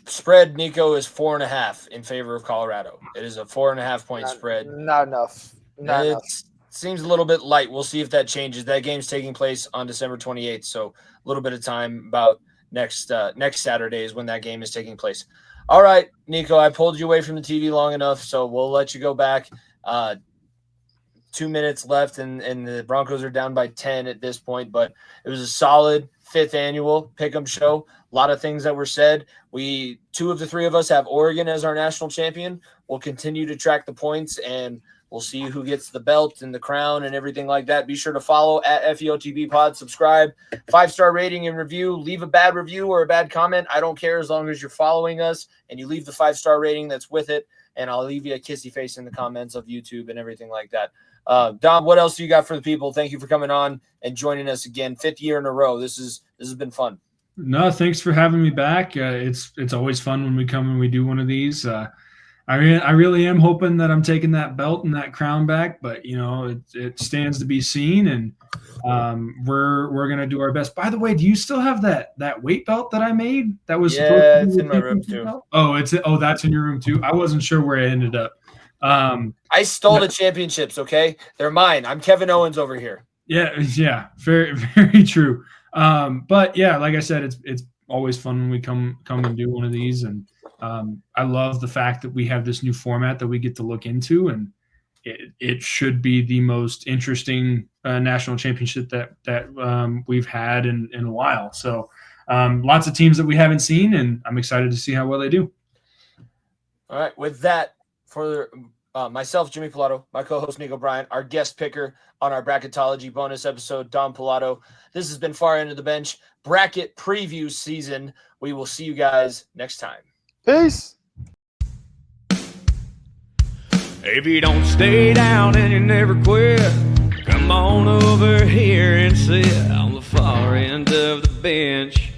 Spread, Nico, is 4.5 in favor of Colorado. It is a 4.5 point spread. Not enough. Seems a little bit light. We'll see if that changes. That game's taking place on December 28th, so a little bit of time. About next Saturday is when that game is taking place. All right, Nico, I pulled you away from the TV long enough, so we'll let you go back. 2 minutes left, and the Broncos are down by 10 at this point. But it was a solid 5th annual Pick'em show. A lot of things that were said. 2 of the 3 of us have Oregon as our national champion. We'll continue to track the points, and we'll see who gets the belt and the crown and everything like that. Be sure to follow at FEOTB Pod, subscribe, 5-star rating and review. Leave a bad review or a bad comment. I don't care as long as you're following us and you leave the 5-star rating that's with it. And I'll leave you a kissy face in the comments of YouTube and everything like that. Dom, what else do you got for the people? Thank you for coming on and joining us again. 5th year in a row. This has been fun. No, thanks for having me back. It's always fun when we come and we do one of these. I really am hoping that I'm taking that belt and that crown back, but it stands to be seen, and we're gonna do our best. By the way, do you still have that weight belt that I made? That was it's in my room too. Belt? Oh, that's in your room too. I wasn't sure where it ended up. I stole the championships. Okay, they're mine. I'm Kevin Owens over here. Yeah, very very true. But yeah, like I said, it's always fun when we come and do one of these, and I love the fact that we have this new format that we get to look into, and it should be the most interesting national championship that we've had in a while. So lots of teams that we haven't seen, and I'm excited to see how well they do. All right, with that, for myself, Jimmy Pallotto, my co-host Nico Bryant, our guest picker on our bracketology bonus episode, Don Pallotto. This has been Far End of the Bench bracket preview season. We will see you guys next time. Peace. If you don't stay down and you never quit, come on over here and sit on the far end of the bench.